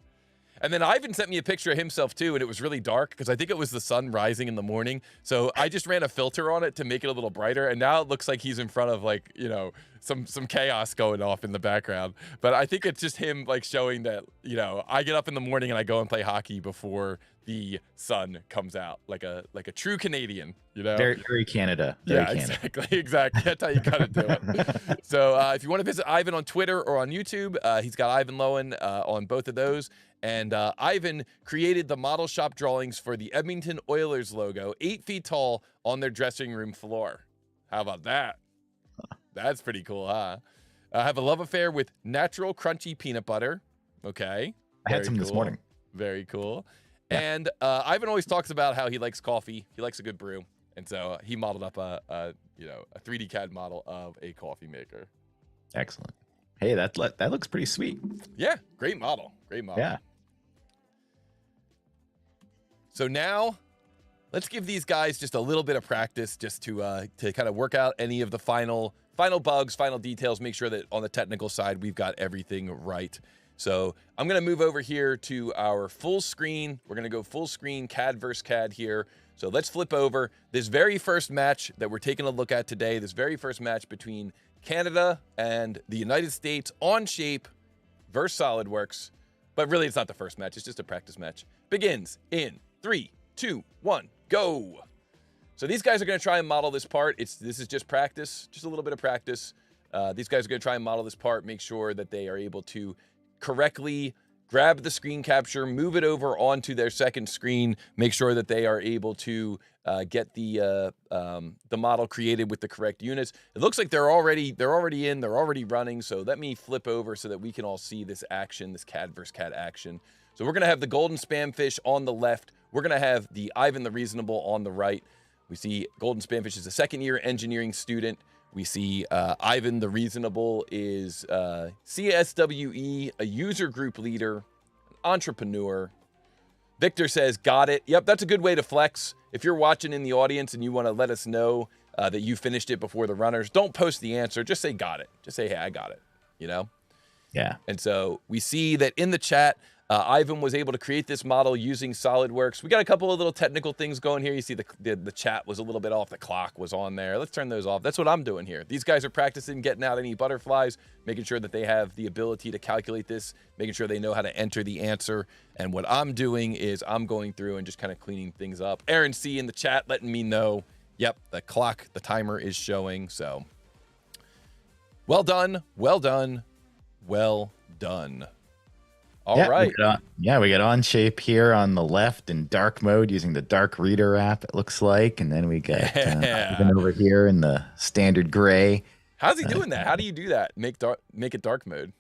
And then Ivan sent me a picture of himself too, and it was really dark because I think it was the sun rising in the morning. So I just ran a filter on it to make it a little brighter, and now it looks like he's in front of like, you know, some chaos going off in the background. But I think it's just him like showing that, you know, I get up in the morning and I go and play hockey before the sun comes out, like a true Canadian, you know. Very Canada. Very Canada. Exactly. That's how you gotta do it. So if you want to visit Ivan on Twitter or on YouTube, he's got Ivan Lowen on both of those. And Ivan created the model shop drawings for the Edmonton Oilers logo, 8 feet tall, on their dressing room floor. How about that? That's pretty cool, huh? I have a love affair with natural crunchy peanut butter. Okay. I had some this morning. Very cool. Yeah. And Ivan always talks about how he likes coffee. He likes a good brew. And so he modeled up a 3D CAD model of a coffee maker. Excellent. Hey, that looks pretty sweet. Yeah, great model. Great model. Yeah. So now, let's give these guys just a little bit of practice, just to kind of work out any of the final bugs, final details. Make sure that on the technical side we've got everything right. So I'm going to move over here to our full screen. We're going to go full screen CAD versus CAD here. So let's flip over this very first match that we're taking a look at today. This very first match between Canada and the United States, Onshape versus SolidWorks. But really, it's not the first match. It's just a practice match. Begins in 3, 2, 1, go. So these guys are going to try and model this part. This is just practice, just a little bit of practice. These guys are going to try and model this part, make sure that they are able to correctly grab the screen capture, move it over onto their second screen, make sure that they are able to get the model created with the correct units. It looks like they're already running. So let me flip over so that we can all see this action, this CAD versus CAD action. So we're going to have the GoldenSpamfish on the left. We're going to have the Ivan the Reasonable on the right. We see GoldenSpamfish is a second-year engineering student. We see Ivan the Reasonable is CSWE, a user group leader, entrepreneur. Victor says, got it. Yep, that's a good way to flex. If you're watching in the audience and you want to let us know that you finished it before the runners, don't post the answer. Just say, got it. Just say, hey, I got it, you know? Yeah. And so we see that in the chat, Ivan was able to create this model using SolidWorks. We got a couple of little technical things going here. You see the chat was a little bit off. The clock was on there. Let's turn those off. That's what I'm doing here. These guys are practicing getting out any butterflies, making sure that they have the ability to calculate this, making sure they know how to enter the answer. And what I'm doing is I'm going through and just kind of cleaning things up. Aaron C in the chat letting me know, yep, the clock, the timer is showing. So well done, well done, well done. All right. We got Onshape here on the left in dark mode using the Dark Reader app, it looks like. And then we got Ivan over here in the standard gray. How's he doing that? How do you do that? Make it dark mode?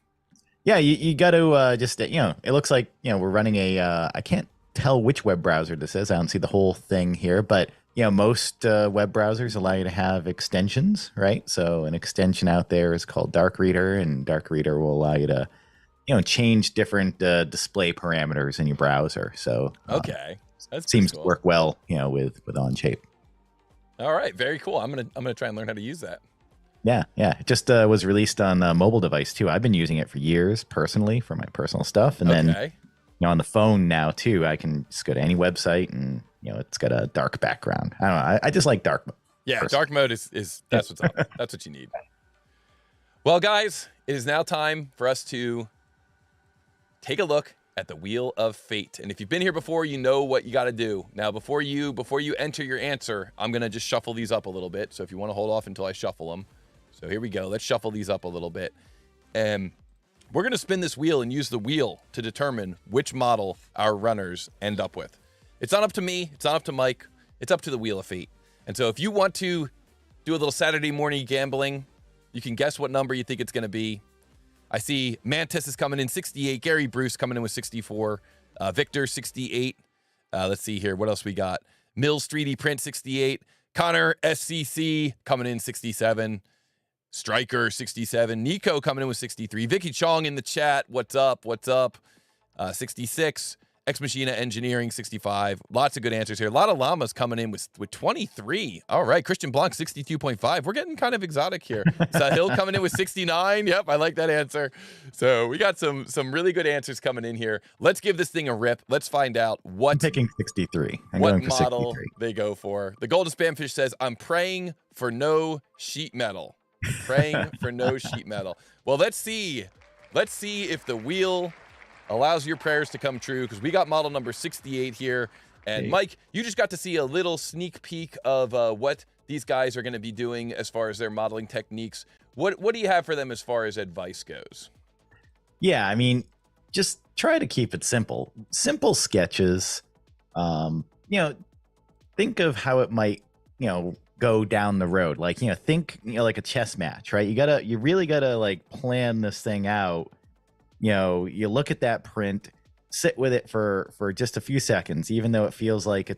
Yeah, you got to just, it looks like, we're running a, I can't tell which web browser this is. I don't see the whole thing here, but, most web browsers allow you to have extensions, right? So an extension out there is called Dark Reader, and Dark Reader will allow you to change different display parameters in your browser. So okay, that seems cool. to work well, with Onshape. All right, very cool. I'm gonna try and learn how to use that. Yeah. It just was released on a mobile device too. I've been using it for years personally for my personal stuff, and then on the phone now too. I can just go to any website, and it's got a dark background. I don't know. I just like dark mode. Yeah, personally. dark mode is that's what's up. That's what you need. Well, guys, it is now time for us to take a look at the Wheel of Fate. And if you've been here before, you know what you got to do. Now, before you enter your answer, I'm going to just shuffle these up a little bit. So if you want to hold off until I shuffle them. So here we go. Let's shuffle these up a little bit. And we're going to spin this wheel and use the wheel to determine which model our runners end up with. It's not up to me. It's not up to Mike. It's up to the Wheel of Fate. And so if you want to do a little Saturday morning gambling, you can guess what number you think it's going to be. I see Mantis is coming in 68. Gary Bruce coming in with 64. Victor 68. Let's see here. What else we got? Mills 3D Print 68. Connor SCC coming in 67. Striker 67. Nico coming in with 63. Vicky Chong in the chat. What's up? 66. Ex Machina Engineering 65. Lots of good answers here. A lot of llamas coming in with 23. All right. Christian Blanc 62.5. We're getting kind of exotic here. Sahil coming in with 69. Yep, I like that answer. So we got some really good answers coming in here. Let's give this thing a rip. Let's find out I'm picking 63. What model 63. They go for. The GoldenSpamfish says, I'm praying for no sheet metal. Praying for no sheet metal. Well, let's see. Let's see if the wheel allows your prayers to come true, because we got model number 68 here. And Mike, you just got to see a little sneak peek of what these guys are going to be doing as far as their modeling techniques. What do you have for them as far as advice goes? Yeah, I mean, just try to keep it simple. Simple sketches. Think of how it might, go down the road. Like, think, like a chess match, right? You really gotta like plan this thing out. You look at that print, sit with it for just a few seconds, even though it feels like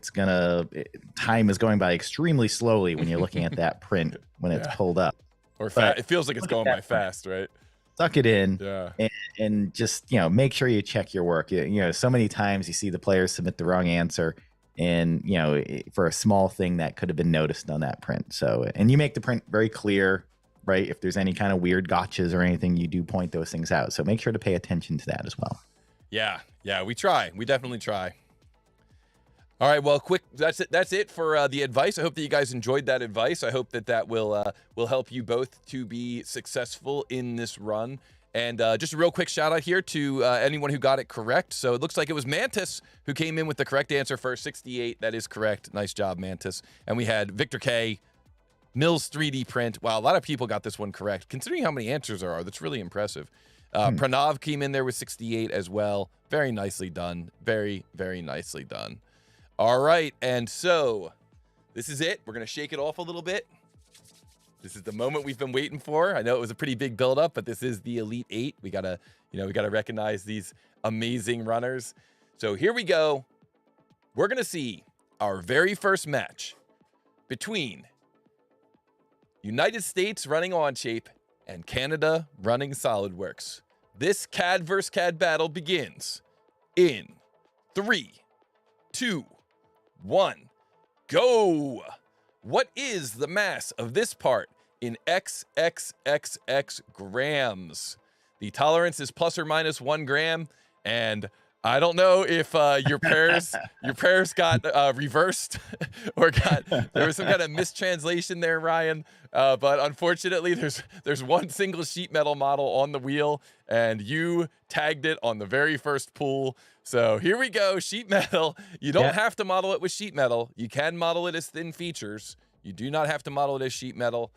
time is going by extremely slowly when you're looking at that print when it's pulled up. Or it feels like it's going by fast, right? Suck it in, and just make sure you check your work. So many times you see the players submit the wrong answer, and for a small thing that could have been noticed on that print. So, and you make the print very clear. Right. If there's any kind of weird gotchas or anything, you do point those things out. So make sure to pay attention to that as well. Yeah, we try. We definitely try. All right. Well, quick. That's it for the advice. I hope that you guys enjoyed that advice. I hope that will help you both to be successful in this run. And just a real quick shout out here to anyone who got it correct. So it looks like it was Mantis who came in with the correct answer for 68. That is correct. Nice job, Mantis. And we had Victor K, Mills 3D Print. Wow, a lot of people got this one correct. Considering how many answers there are, that's really impressive. Pranav came in there with 68 as well. Very nicely done. Very, very nicely done. All right, and so this is it. We're going to shake it off a little bit. This is the moment we've been waiting for. I know it was a pretty big build-up, but this is the Elite 8. We gotta recognize these amazing runners. So here we go. We're going to see our very first match between United States running Onshape, and Canada running SolidWorks. This CAD vs. CAD battle begins in 3, 2, 1, go! What is the mass of this part in XXXX grams? The tolerance is plus or minus 1 gram, and I don't know if your prayers got reversed or there was some kind of mistranslation there, Ryan. But unfortunately, there's one single sheet metal model on the wheel, and you tagged it on the very first pull. So here we go, sheet metal. You don't have to model it with sheet metal. You can model it as thin features. You do not have to model it as sheet metal.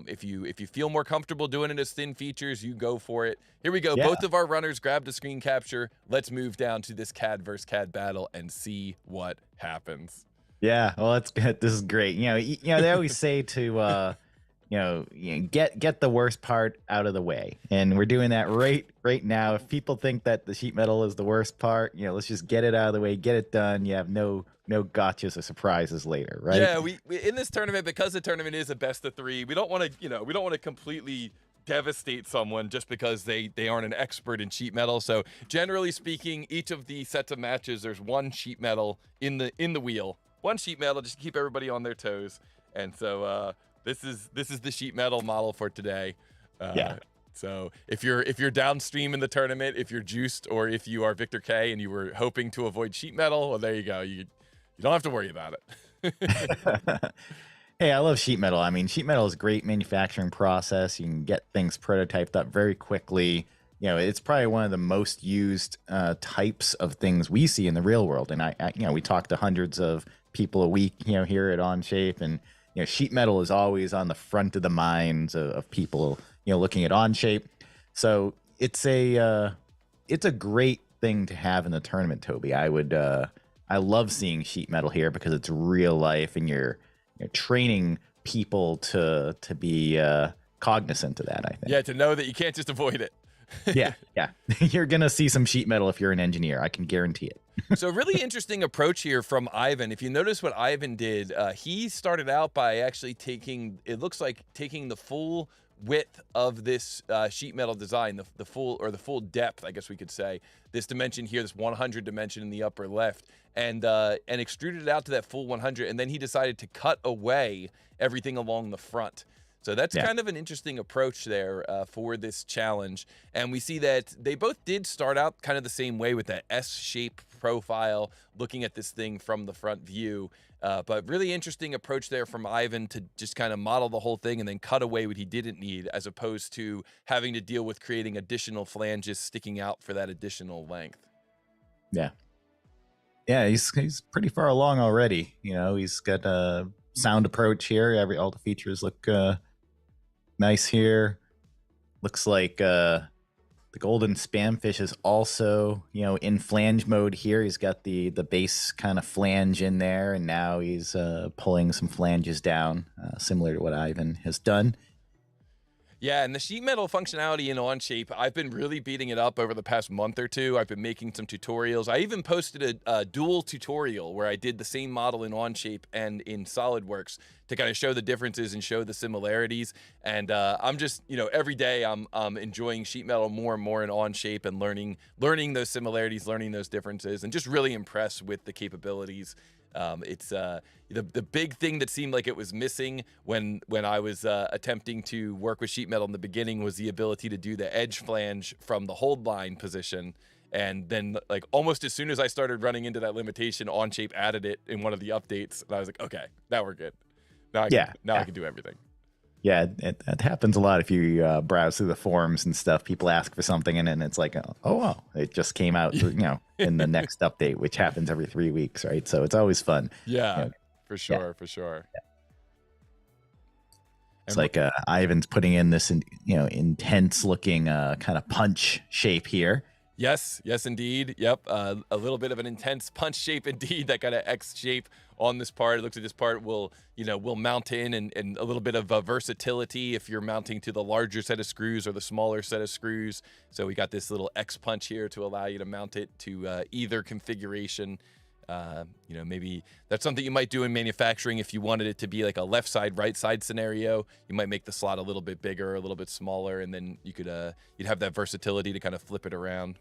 If you feel more comfortable doing it as thin features, you go for it. Here we go. Yeah. Both of our runners grabbed a screen capture. Let's move down to this CAD versus CAD battle and see what happens. Yeah, well, that's good. This is great. You know, they always say to, get the worst part out of the way, and we're doing that right now. If people think that the sheet metal is the worst part, let's just get it out of the way, get it done. You have no gotchas or surprises later, right? Yeah, we in this tournament, because the tournament is a best of 3, we don't want to completely devastate someone just because they aren't an expert in sheet metal. So generally speaking, each of the sets of matches, there's one sheet metal in the wheel, one sheet metal just to keep everybody on their toes. And so this is the sheet metal model for today. So if you're downstream in the tournament, if you're juiced, or if you are Victor K and you were hoping to avoid sheet metal, well, there you go. You don't have to worry about it. Hey, I love sheet metal. I mean, sheet metal is a great manufacturing process. You can get things prototyped up very quickly. It's probably one of the most used types of things we see in the real world. And we talk to hundreds of people a week, here at Onshape, and sheet metal is always on the front of the minds of people, looking at Onshape. So it's a great thing to have in the tournament, Toby. I love seeing sheet metal here because it's real life, and you're training people to be cognizant of that, I think. Yeah, to know that you can't just avoid it. Yeah. You're going to see some sheet metal if you're an engineer. I can guarantee it. So really interesting approach here from Ivan. If you notice what Ivan did, he started out by actually taking the full width of this sheet metal design, the full depth, I guess we could say, this dimension here, this 100 dimension in the upper left, and extruded it out to that full 100, and then he decided to cut away everything along the front. So that's kind of an interesting approach there for this challenge. And we see that they both did start out kind of the same way with that S-shape profile, looking at this thing from the front view. But really interesting approach there from Ivan to just kind of model the whole thing and then cut away what he didn't need, as opposed to having to deal with creating additional flanges sticking out for that additional length. Yeah, he's pretty far along already. He's got a sound approach here. All the features look nice here. Looks like the GoldenSpamfish is also, in flange mode here. He's got the base kind of flange in there, and now he's pulling some flanges down, similar to what Ivan has done. Yeah, and the sheet metal functionality in Onshape, I've been really beating it up over the past month or two. I've been making some tutorials. I even posted a dual tutorial where I did the same model in Onshape and in SolidWorks to kind of show the differences and show the similarities. And I'm just, every day I'm enjoying sheet metal more and more in Onshape and learning those similarities, learning those differences, and just really impressed with the capabilities. It's the big thing that seemed like it was missing when I was attempting to work with sheet metal in the beginning was the ability to do the edge flange from the hold line position. And then, like, almost as soon as I started running into that limitation, Onshape added it in one of the updates, and I was like, okay, now we're good. Now I can do everything. Yeah, it happens a lot if you browse through the forums and stuff. People ask for something, and then it's like, oh, wow, it just came out, in the next update, which happens every 3 weeks, right? So it's always fun. Yeah, for sure. Yeah. It's like Ivan's putting in this, intense looking kind of punch shape here. Yes, indeed. Yep, a little bit of an intense punch shape indeed. That kind of X shape on this part. It looks like this part will mount in, and a little bit of versatility if you're mounting to the larger set of screws or the smaller set of screws. So we got this little X punch here to allow you to mount it to either configuration. You know, maybe that's something you might do in manufacturing if you wanted it to be like a left side, right side scenario. You might make the slot a little bit bigger, a little bit smaller, and then you could you'd have that versatility to kind of flip it around.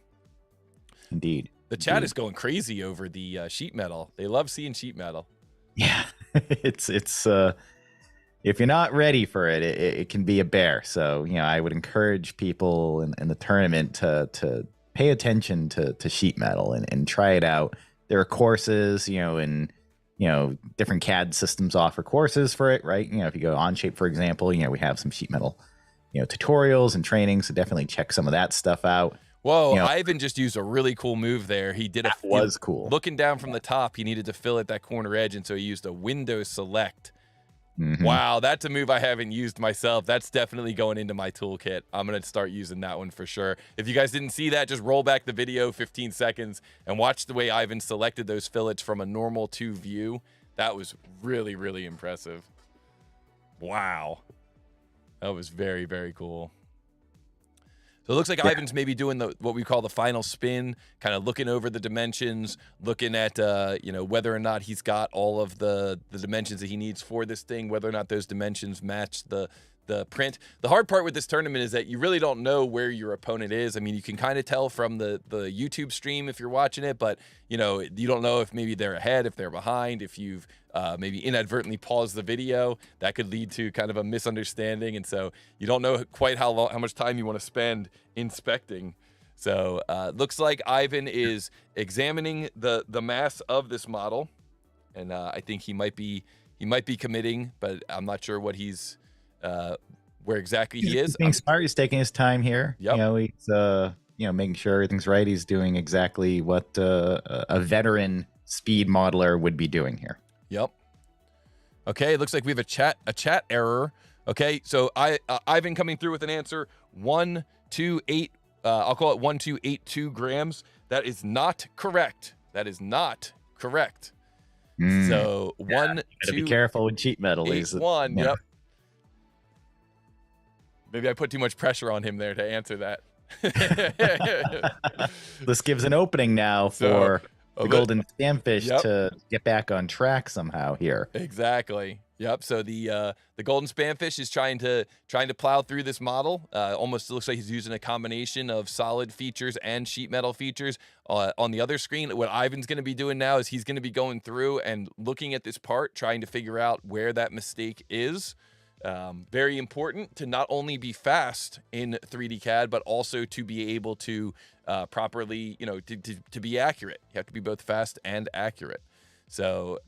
Indeed. The chat is going crazy over the sheet metal. They love seeing sheet metal. Yeah, it's if you're not ready for it, it can be a bear. So, you know, I would encourage people in the tournament to pay attention to sheet metal and try it out. There are courses, you know, and, you know, different CAD systems offer courses for it, right? You know, if you go Onshape, for example, you know, we have some sheet metal, you know, tutorials and training. So definitely check some of that stuff out. Whoa, you know, Ivan just used a really cool move there. He did was cool. Looking down from the top, he needed to fill at that corner edge, and so he used a window select. Mm-hmm. Wow, that's a move I haven't used myself. That's definitely going into my toolkit. I'm going to start using that one for sure. If you guys didn't see that, just roll back the video 15 seconds and watch the way Ivan selected those fillets from a normal to view. That was really, really impressive. Wow. That was very, very cool. So it looks like Ivan's maybe doing what we call the final spin, kind of looking over the dimensions, looking at you know, whether or not he's got all of the dimensions that he needs for this thing, whether or not those dimensions match the print. The hard part with this tournament is that you really don't know where your opponent is. I mean, you can kind of tell from the YouTube stream if you're watching it, but you know, you don't know if maybe they're ahead, if they're behind, if you've maybe inadvertently paused the video. That could lead to kind of a misunderstanding, and so you don't know quite how much time you want to spend inspecting. So looks like Ivan is examining the mass of this model, and I think he might be committing, but I'm not sure what he's where exactly he is. Being smart, he's taking his time here. Yep. You know, he's you know, making sure everything's right. He's doing exactly what a veteran speed modeler would be doing here. Yep. Okay, it looks like we have a chat error. Okay, so Ivan coming through with an answer 128. I'll call it 1282 grams. That is not correct. That is not correct. So gotta be careful with sheet metal. One. Yep. Maybe I put too much pressure on him there to answer that. This gives an opening now for the GoldenSpamfish to get back on track somehow here. Exactly. Yep. So the GoldenSpamfish is trying to plow through this model. Almost looks like he's using a combination of solid features and sheet metal features. On the other screen, what Ivan's going to be doing now is he's going to be going through and looking at this part, trying to figure out where that mistake is. Very important to not only be fast in 3D CAD, but also to be able to properly, you know, to be accurate. You have to be both fast and accurate. So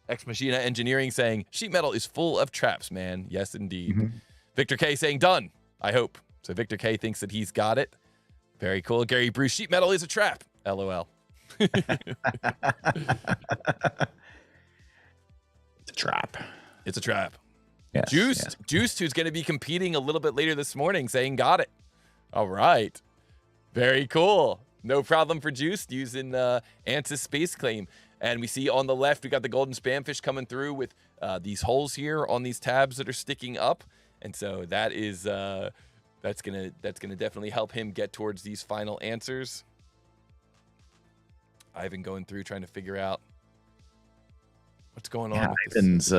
Ex Machina Engineering saying, sheet metal is full of traps, man. Yes, indeed. Victor K saying, done, I hope. So Victor K thinks that he's got it. Very cool. Gary Bruce, sheet metal is a trap. LOL. It's a trap. It's a trap. Yes, Juiced, who's going to be competing a little bit later this morning, saying got it. All right. Very cool. No problem for Juiced using ansys space claim. And we see on the left, we got the GoldenSpamfish coming through with these holes here on these tabs that are sticking up. And so that is that's gonna definitely help him get towards these final answers. Ivan going through trying to figure out what's going on. Ivan's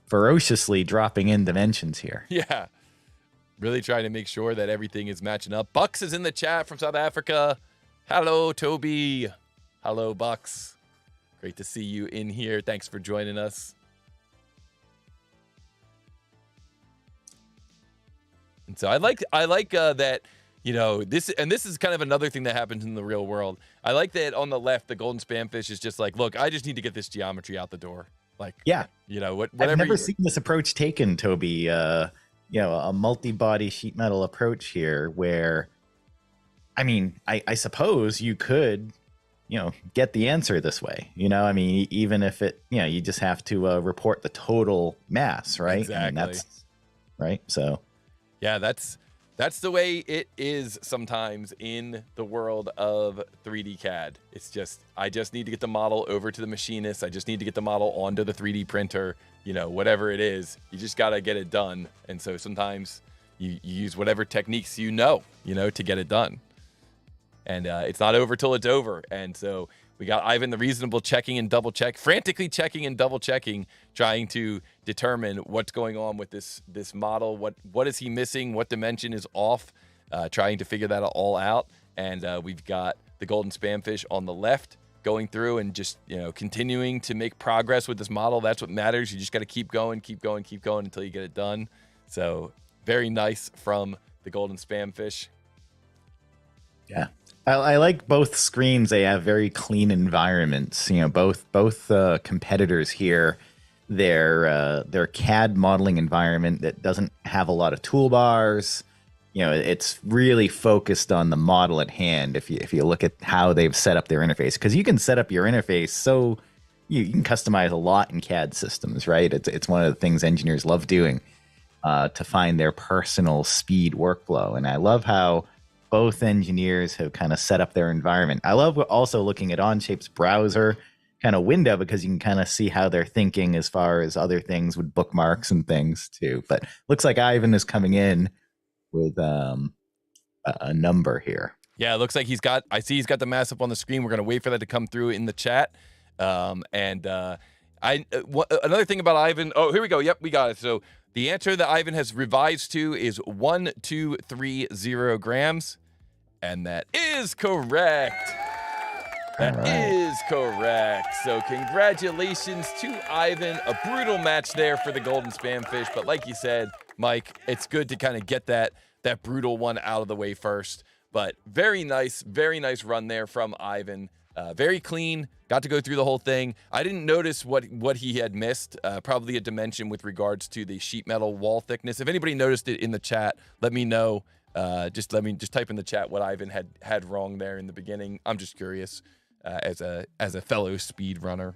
ferociously dropping in dimensions here. Yeah. Really trying to make sure that everything is matching up. Bucks is in the chat from South Africa. Hello, Toby. Hello, Bucks. Great to see you in here. Thanks for joining us. And so I like that, you know, this is kind of another thing that happens in the real world. I like that on the left, the GoldenSpamfish is just like, look, I just need to get this geometry out the door. Like, yeah, you know, whatever. I've never seen this approach taken, Toby. You know, a multi-body sheet metal approach here where, I mean, I suppose you could, you know, get the answer this way. You know, I mean, even if it, you know, you just have to report the total mass, right? Exactly. I mean, that's right. So, yeah, that's the way it is sometimes in the world of 3D CAD. It's just, I just need to get the model over to the machinist. I just need to get the model onto the 3D printer, you know, whatever it is, you just got to get it done. And so sometimes you use whatever techniques you know, to get it done. And it's not over till it's over. And so We got Ivan, the reasonable, frantically checking and double checking, trying to determine what's going on with this model. What is he missing? What dimension is off? Trying to figure that all out. And we've got the GoldenSpamfish on the left, going through and just, continuing to make progress with this model. That's what matters. You just got to keep going until you get it done. So very nice from the GoldenSpamfish. Yeah. I like both screens. They have very clean environments. Both competitors here, their CAD modeling environment that doesn't have a lot of toolbars. It's really focused on the model at hand. If you look at how they've set up their interface, because you can set up your interface so you can customize a lot in CAD systems, right? It's one of the things engineers love doing to find their personal speed workflow. And I love how both engineers have kind of set up their environment. I love also looking at Onshape's browser kind of window, because you can kind of see how they're thinking as far as other things with bookmarks and things too. But looks like Ivan is coming in with a number here. Yeah, it looks like I see he's got the mass up on the screen. We're going to wait for that to come through in the chat. Another thing about Ivan. Oh, here we go. Yep, we got it. So the answer that Ivan has revised to is 1230 grams. And that is correct. That is correct. So congratulations to Ivan. A brutal match there for the GoldenSpamfish. But like you said, Mike, it's good to kind of get that brutal one out of the way first. But very nice run there from Ivan. Very clean. Got to go through the whole thing. I didn't notice what he had missed. Probably a dimension with regards to the sheet metal wall thickness. If anybody noticed it in the chat, let me know. Just type in the chat what Ivan had wrong there in the beginning. I'm just curious as a fellow speed runner.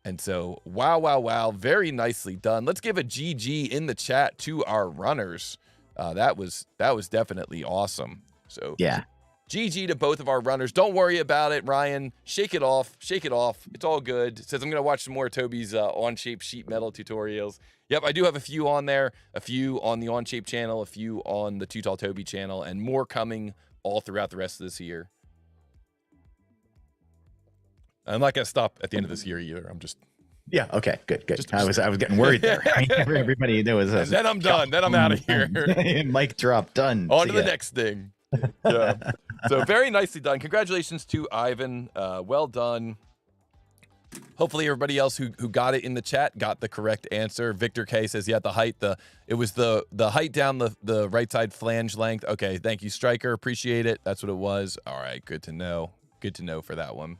And so, wow, very nicely done. Let's give a GG in the chat to our runners. That was definitely awesome. So yeah, GG to both of our runners. Don't worry about it, Ryan. Shake it off. It's all good. It says I'm going to watch some more of Toby's Onshape sheet metal tutorials. Yep, I do have a few on there, a few on the Onshape channel, a few on the TooTallToby channel, and more coming all throughout the rest of this year. I'm not going to stop at the end of this year either. I'm just... Yeah, okay, good. I was getting worried there. Everybody knows this. Then I'm done. Then I'm out of here. Mic drop, done. On to the next thing. Yeah. So very nicely done. Congratulations to Ivan. Well done. Hopefully everybody else who got it in the chat got the correct answer. Victor K says, yeah, the height, it was the height down the right side flange length. Okay, thank you, Striker. Appreciate it. That's what it was. All right, good to know. Good to know for that one.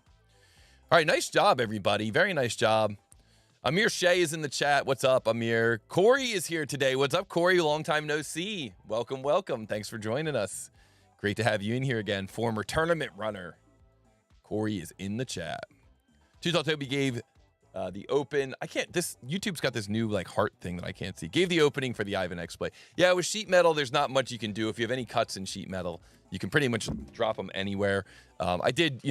All right, nice job, everybody. Very nice job. Amir Shea is in the chat. What's up, Amir? Corey is here today. What's up, Corey? Long time no see. Welcome. Thanks for joining us. Great to have you in here again. Former tournament runner. Corey is in the chat. TooTallToby gave the open. YouTube's got this new heart thing that I can't see. Gave the opening for the Ivan X play. Yeah, with sheet metal, there's not much you can do. If you have any cuts in sheet metal, you can pretty much drop them anywhere. I did,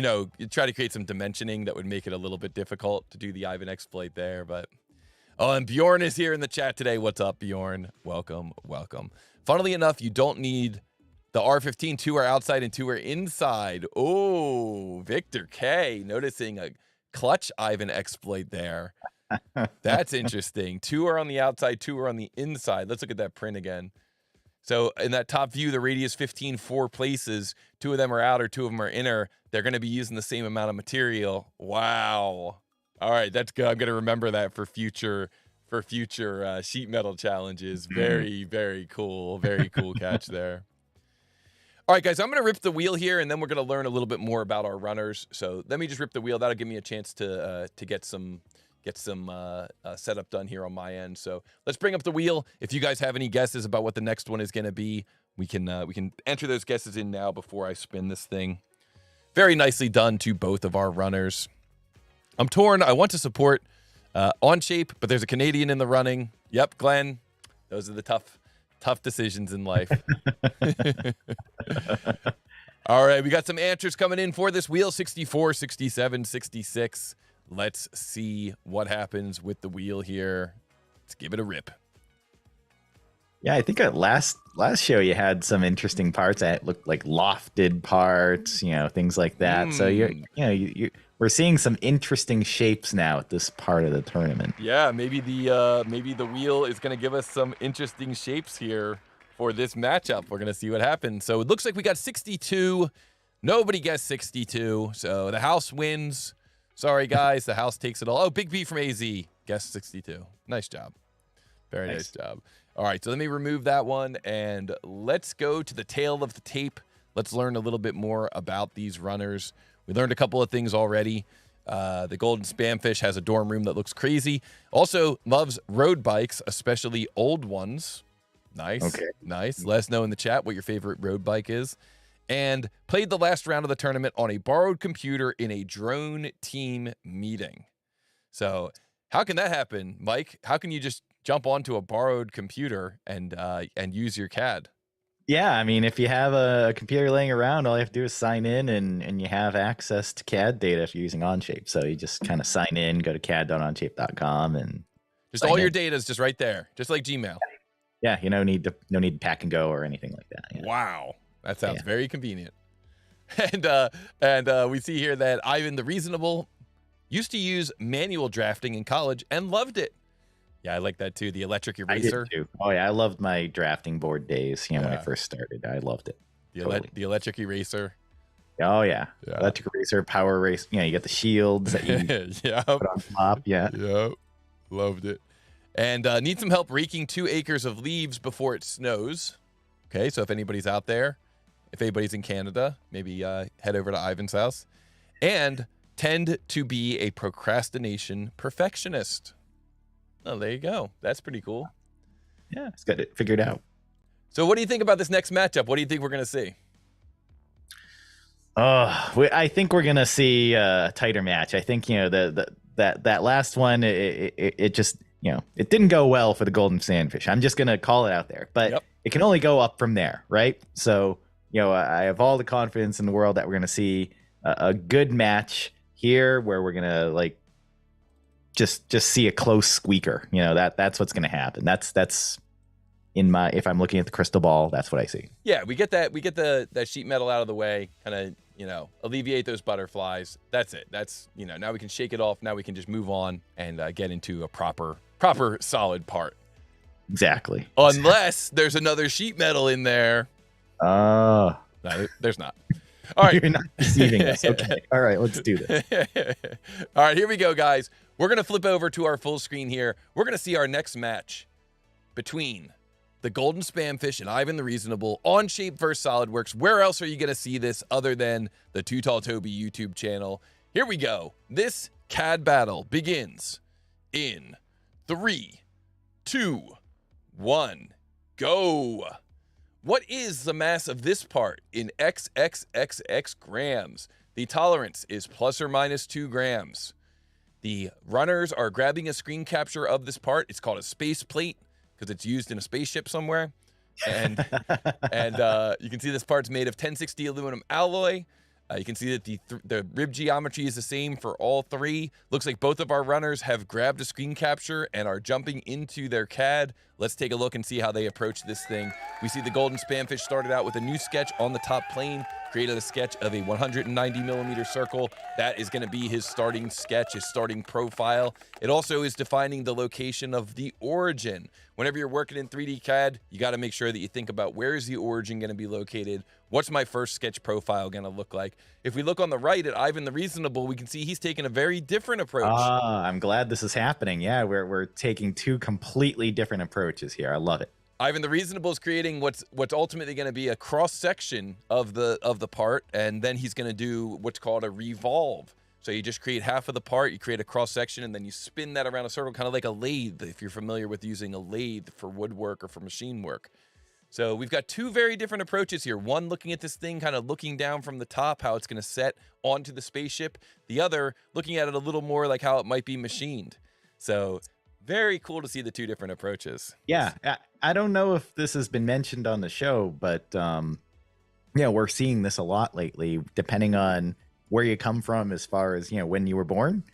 try to create some dimensioning that would make it a little bit difficult to do the Ivan exploit there, but... Oh, and Bjorn is here in the chat today. What's up, Bjorn? Welcome. Funnily enough, you don't need the R15. 2 are outside and 2 are inside. Oh, Victor K noticing a clutch Ivan exploit there. That's interesting. 2 are on the outside, 2 are on the inside. Let's look at that print again. So in that top view, the radius 15, 4 places, 2 of them are outer, 2 of them are inner. They're going to be using the same amount of material. Wow. All right, that's good. I'm going to remember that for future sheet metal challenges. Very, very cool. Very cool catch there. All right, guys, I'm going to rip the wheel here, and then we're going to learn a little bit more about our runners. So let me just rip the wheel. That'll give me a chance to get some setup done here on my end. So let's bring up the wheel. If you guys have any guesses about what the next one is going to be, we can enter those guesses in now before I spin this thing. Very nicely done to both of our runners. I'm torn. I want to support Onshape, but there's a Canadian in the running. Yep, Glenn. Those are the tough decisions in life. All right, we got some answers coming in for this wheel. 64, 67, 66. Let's see what happens with the wheel here. Let's give it a rip. Yeah, I think at last show you had some interesting parts that looked like lofted parts, things like that. So we're seeing some interesting shapes now at this part of the tournament. Yeah, maybe the wheel is going to give us some interesting shapes here for this matchup. We're going to see what happens. So it looks like we got 62. Nobody guessed 62. So the house wins. Sorry, guys. The house takes it all. Oh, Big B from AZ guessed 62. Nice job. Very nice job. All right, so let me remove that one, and let's go to the tail of the tape. Let's learn a little bit more about these runners. We learned a couple of things already. The GoldenSpamfish has a dorm room that looks crazy. Also loves road bikes, especially old ones. Nice. Okay. Nice. Let us know in the chat what your favorite road bike is. And played the last round of the tournament on a borrowed computer in a drone team meeting. So how can that happen, Mike? How can you just jump onto a borrowed computer and use your CAD? Yeah, I mean, if you have a computer laying around, all you have to do is sign in, and you have access to CAD data if you're using Onshape. So you just kind of sign in, go to CAD.onshape.com, and just all your data is just right there, just like Gmail. Yeah, no need to pack and go or anything like that. Yeah. Wow, that sounds very convenient. And we see here that Ivan the Reasonable used to use manual drafting in college and loved it. Yeah, I like that too. The electric eraser. I did too. Oh yeah, I loved my drafting board days. When I first started, I loved it. The electric eraser. Oh yeah. Electric eraser, power eraser. You get the shields that you put on top. Yeah. Yep. Loved it. And need some help raking 2 acres of leaves before it snows. Okay, so if anybody's out there, if anybody's in Canada, maybe head over to Ivan's house. And tend to be a procrastination perfectionist. Oh, there you go. That's pretty cool. Yeah, it's got it figured out. So what do you think about this next matchup? What do you think we're going to see? I think we're going to see a tighter match. I think, that last one, it just, it didn't go well for the GoldenSpamfish. I'm just going to call it out there. But it can only go up from there, right? So, I have all the confidence in the world that we're going to see a good match here where we're going to, just see a close squeaker. That's what's going to happen. That's if I'm looking at the crystal ball, that's what I see. Yeah, we get that sheet metal out of the way, kind of, alleviate those butterflies. That's it. That's, now we can shake it off. Now we can just move on and get into a proper solid part. Exactly. Unless there's another sheet metal in there. No, there's not. All right. You're not deceiving us. Okay. All right, let's do this. All right, here we go, guys. We're going to flip over to our full screen here. We're going to see our next match between the GoldenSpamfish and Ivan the Reasonable, Onshape versus SolidWorks. Where else are you going to see this other than the TooTallToby YouTube channel? Here we go. This CAD battle begins in 3, 2, 1, go. What is the mass of this part in XXXX grams? The tolerance is plus or minus 2 grams. The runners are grabbing a screen capture of this part. It's called a space plate because it's used in a spaceship somewhere. And you can see this part's made of 1060 aluminum alloy. You can see that the rib geometry is the same for all 3. Looks like both of our runners have grabbed a screen capture and are jumping into their CAD. Let's take a look and see how they approach this thing. We see the GoldenSpamfish started out with a new sketch on the top plane, created a sketch of a 190 millimeter circle. That is going to be his starting sketch, his starting profile. It also is defining the location of the origin. Whenever you're working in 3D CAD, you got to make sure that you think about where is the origin going to be located? What's my first sketch profile going to look like? If we look on the right at Ivan the Reasonable, we can see he's taking a very different approach. I'm glad this is happening. Yeah, we're taking 2 completely different approaches here. I love it. Ivan the Reasonable is creating what's ultimately going to be a cross section of the part, and then he's going to do what's called a revolve. So you just create half of the part, you create a cross section, and then you spin that around a circle, kind of like a lathe, if you're familiar with using a lathe for woodwork or for machine work. So we've got 2 very different approaches here. One looking at this thing, kind of looking down from the top, how it's going to set onto the spaceship. The other looking at it a little more like how it might be machined. So very cool to see the 2 different approaches. Yeah, I don't know if this has been mentioned on the show, but we're seeing this a lot lately, depending on where you come from as far as, when you were born.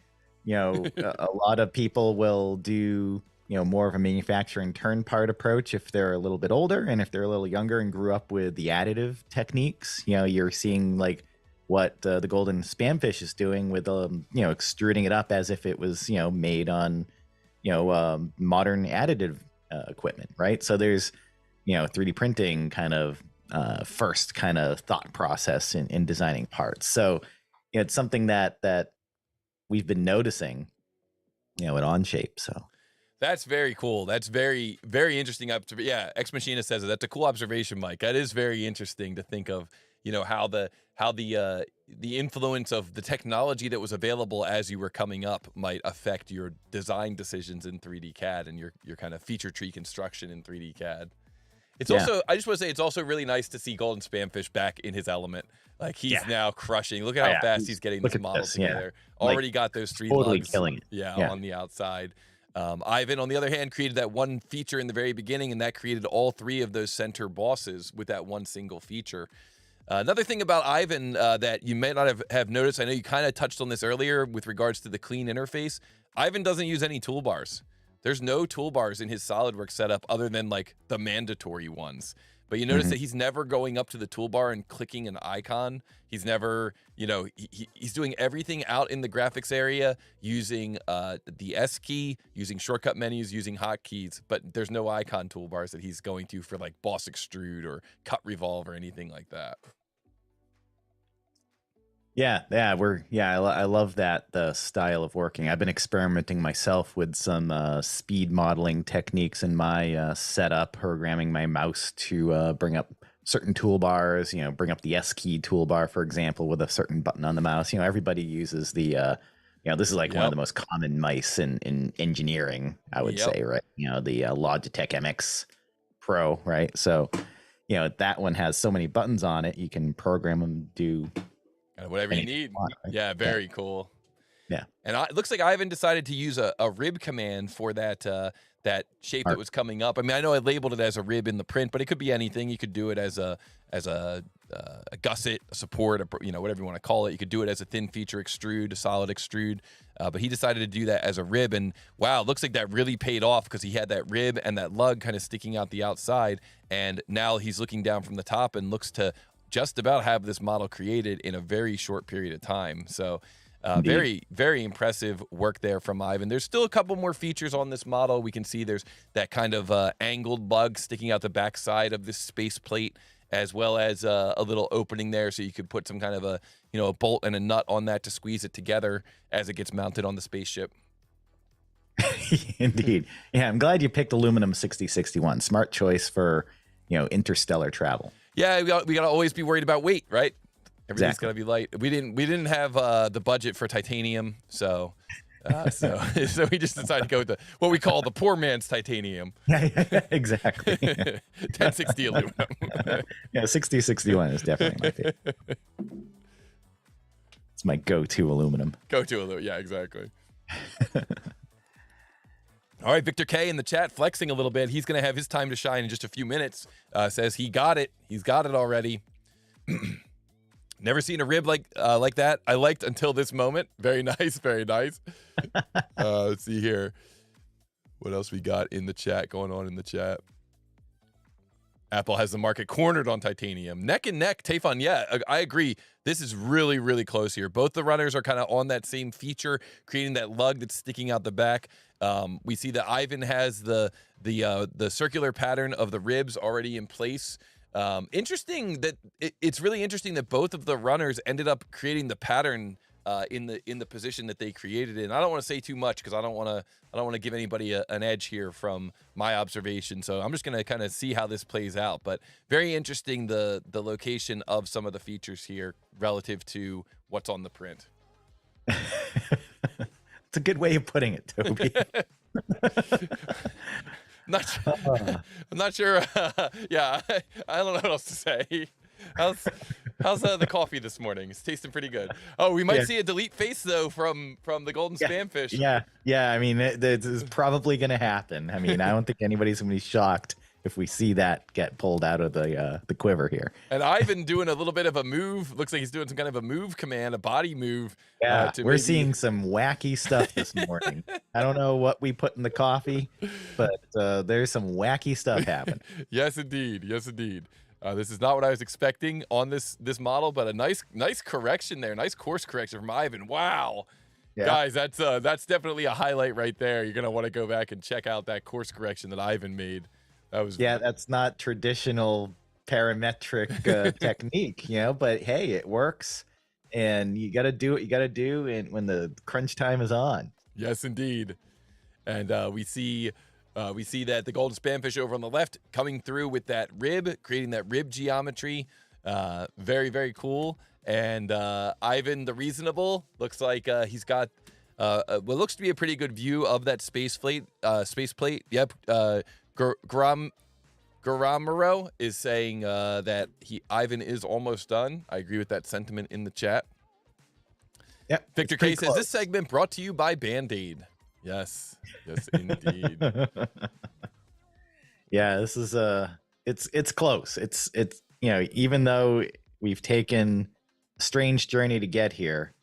A lot of people will do, more of a manufacturing turn part approach if they're a little bit older, and if they're a little younger and grew up with the additive techniques, you're seeing like what the GoldenSpamfish is doing with extruding it up as if it was made on modern additive equipment, right? So there's 3D printing kind of first kind of thought process in designing parts. So it's something that we've been noticing at Onshape. So that's very cool. That's very, very interesting. Yeah, Ex Machina says it. That's a cool observation, Mike. That is very interesting to think of, how the influence of the technology that was available as you were coming up might affect your design decisions in 3D CAD and your kind of feature tree construction in 3D CAD. It's also, I just want to say, it's also really nice to see GoldenSpamfish back in his element. Like he's now crushing. Look at how fast he's getting this model together. Already got those 3 totally lugs, killing it. on the outside. Ivan, on the other hand, created that one feature in the very beginning, and that created all 3 of those center bosses with that one single feature. Another thing about Ivan that you may not have noticed, I know you kind of touched on this earlier with regards to the clean interface. Ivan doesn't use any toolbars. There's no toolbars in his SolidWorks setup other than like the mandatory ones. But you notice that he's never going up to the toolbar and clicking an icon. He's never, he's doing everything out in the graphics area using the S key, using shortcut menus, using hotkeys. But there's no icon toolbars that he's going to for like boss extrude or cut revolve or anything like that. I love the style of working. I've been experimenting myself with some speed modeling techniques in my setup, programming my mouse to bring up certain toolbars, bring up the S key toolbar, for example, with a certain button on the mouse. Everybody uses the, this is like one of the most common mice in engineering, I would say, right? The Logitech MX Pro, right? So, that one has so many buttons on it, you can program them to do whatever you need. Want, right? Yeah, very cool. Yeah. And it looks like Ivan decided to use a rib command for that that shape that was coming up. I mean, I know I labeled it as a rib in the print, but it could be anything. You could do it as a gusset, a support, whatever you want to call it. You could do it as a thin feature extrude, a solid extrude. But he decided to do that as a rib, and wow, it looks like that really paid off because he had that rib and that lug kind of sticking out the outside, and now he's looking down from the top and looks to just about have this model created in a very short period of time. So very, very impressive work there from Ivan. There's still a couple more features on this model. We can see there's that kind of angled lug sticking out the back side of this space plate, as well as a little opening there so you could put some kind of a bolt and a nut on that to squeeze it together as it gets mounted on the spaceship. Indeed. Yeah, I'm glad you picked aluminum 6061. Smart choice for interstellar travel. Yeah, we gotta always be worried about weight, right? Everything's gotta be light. We didn't have the budget for titanium, so so we just decided to go with what we call the poor man's titanium. Exactly. 1060 aluminum. Yeah, 6061 is definitely my favorite. It's my go-to aluminum. Yeah, exactly. All right, Victor K in the chat flexing a little bit. He's going to have his time to shine in just a few minutes. Says he got it. He's got it already. Never seen a rib like that. I liked until this moment. Very nice, very nice. Let's see here. What else we got in the chat, going on in the chat? Apple has the market cornered on titanium. Neck and neck, Tafon, yeah, I agree. This is really, really close here. Both the runners are kind of on that same feature, creating that lug that's sticking out the back. We see that Ivan has the circular pattern of the ribs already in place. Interesting that it's really interesting that both of the runners ended up creating the pattern in the position that they created in. I don't want to say too much because I don't want to give anybody an edge here from my observation. So I'm just going to kind of see how this plays out. But very interesting the location of some of the features here relative to what's on the print. It's a good way of putting it, Toby. I'm not sure. Yeah, I don't know what else to say. How's the coffee this morning? It's tasting pretty good. Oh, we might see a delete face though from the GoldenSpamfish. Yeah. I mean, this is probably going to happen. I mean, I don't think anybody's going to be shocked if we see that get pulled out of the quiver here. And Ivan doing a little bit of a move. Looks like he's doing some kind of a move command, a body move. Yeah, to we're maybe... seeing some wacky stuff this morning. I don't know what we put in the coffee, but there's some wacky stuff happening. Yes, indeed. Yes, indeed. This is not what I was expecting on this model, but a nice correction there. Nice course correction from Ivan. Wow. Yeah. Guys, that's definitely a highlight right there. You're going to want to go back and check out that course correction that Ivan made. That was... Yeah, that's not traditional parametric technique, you know, but hey, it works. And you got to do what you got to do when the crunch time is on. Yes, indeed. And we see that the golden spamfish over on the left coming through with that rib, creating that rib geometry. Very, very cool. And Ivan the Reasonable looks like he's got what looks to be a pretty good view of that space plate. Yep. Garamaro is saying that Ivan is almost done. I agree with that sentiment in the chat. Yeah. Victor K says this segment brought to you by Band-Aid. Yes. Yes, indeed. Yeah, this is it's close. It's you know, even though we've taken a strange journey to get here,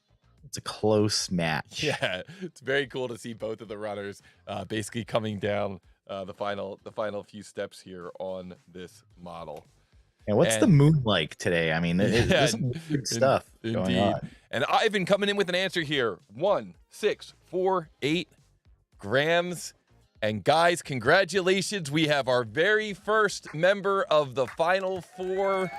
it's a close match. Yeah, it's very cool to see both of the runners basically coming down the final few steps here on this model. And what's the moon like today? I mean, there's some weird stuff going on. And Ivan coming in with an answer here. 1,648 grams. And guys, congratulations. We have our very first member of the final four.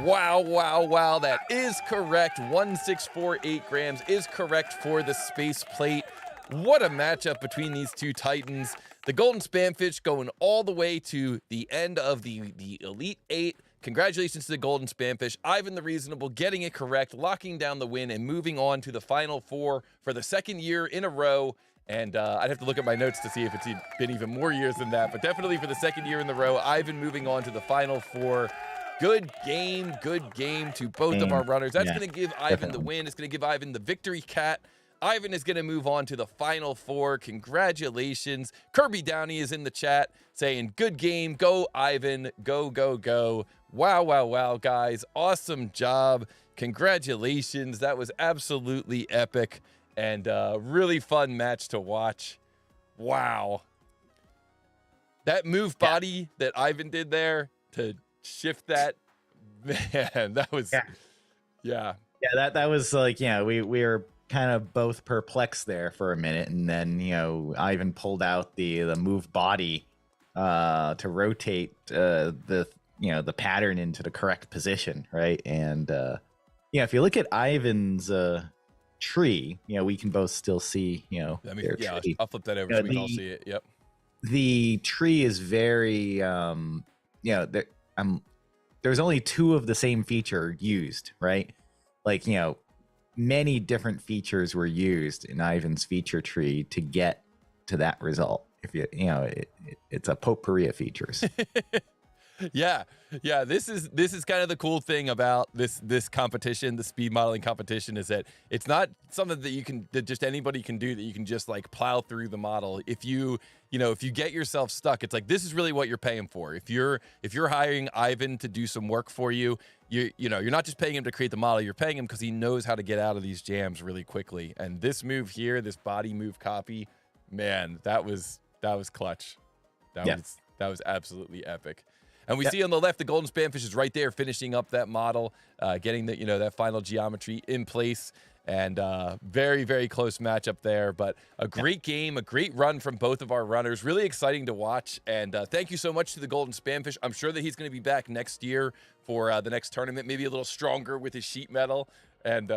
Wow, wow, wow. That is correct. 1,648 grams is correct for the space plate. What a matchup between these two titans. The golden spamfish going all the way to the end of the Elite Eight. Congratulations to the golden spamfish. Ivan the Reasonable getting it correct, locking down the win, and moving on to the final four for the second year in a row. And I'd have to look at my notes to see if it's been even more years than that. But definitely for the second year in a row, Ivan moving on to the final four. Good game to both of our runners. That's going to give Ivan the win. It's going to give Ivan the victory cat. Ivan is going to move on to the final four. Congratulations. Kirby Downey is in the chat saying, good game. Go, Ivan. Go, go, go. Wow, wow, wow, guys. Awesome job. Congratulations. That was absolutely epic and really fun match to watch. Wow. That move body that Ivan did there to shift that, man, that was, yeah, that was like, yeah, we were kind of both perplexed there for a minute, and then, you know, Ivan pulled out the move body to rotate the pattern into the correct position, right? And yeah, if you look at Ivan's tree, you know, we can both still see, you know, their tree. I'll flip that over so we can all see it. Yep. The tree is very there's only two of the same feature used, right? Like, you know, many different features were used in Ivan's feature tree to get to that result. If it's a potpourri of features. Yeah. This is kind of the cool thing about this competition, the speed modeling competition, is that it's not something that just anybody can do, that you can just like plow through the model. If you get yourself stuck, it's like, this is really what you're paying for. If you're hiring Ivan to do some work for you, you're not just paying him to create the model, you're paying him because he knows how to get out of these jams really quickly. And this move here, this body move copy, man, that was clutch. That was absolutely epic. And we see on the left, the golden spamfish is right there finishing up that model, getting that final geometry in place. And very, very close matchup there. But a great game, a great run from both of our runners. Really exciting to watch. And thank you so much to the golden spamfish. I'm sure that he's going to be back next year for the next tournament, maybe a little stronger with his sheet metal. And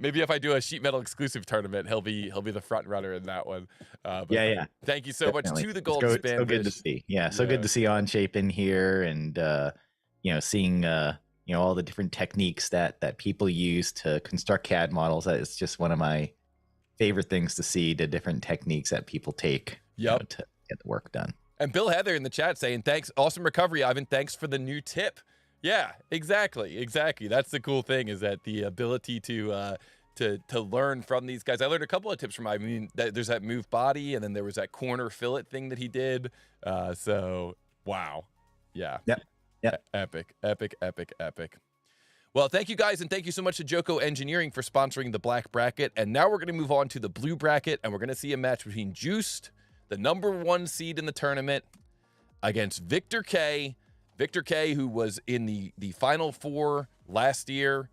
maybe if I do a sheet metal exclusive tournament, he'll be the front runner in that one. Thank you so much to the golden spamfish. So good to see. Good to see Onshape in here, and seeing all the different techniques that people use to construct CAD models. That is just one of my favorite things to see, the different techniques that people take to get the work done. And Bill Heather in the chat saying, thanks, awesome recovery, Ivan. Thanks for the new tip. Yeah, exactly. That's the cool thing, is that the ability to learn from these guys. I learned a couple of tips from Ivan. I mean, there's that move body, and then there was that corner fillet thing that he did. So Wow. Yeah. Yep. Yep. Epic, epic, epic, epic. Well, thank you guys, and thank you so much to Joko Engineering for sponsoring the black bracket. And now we're going to move on to the blue bracket, and we're going to see a match between Juiced, the #1 seed in the tournament, against Victor K. Victor K, who was in the Final Four last year,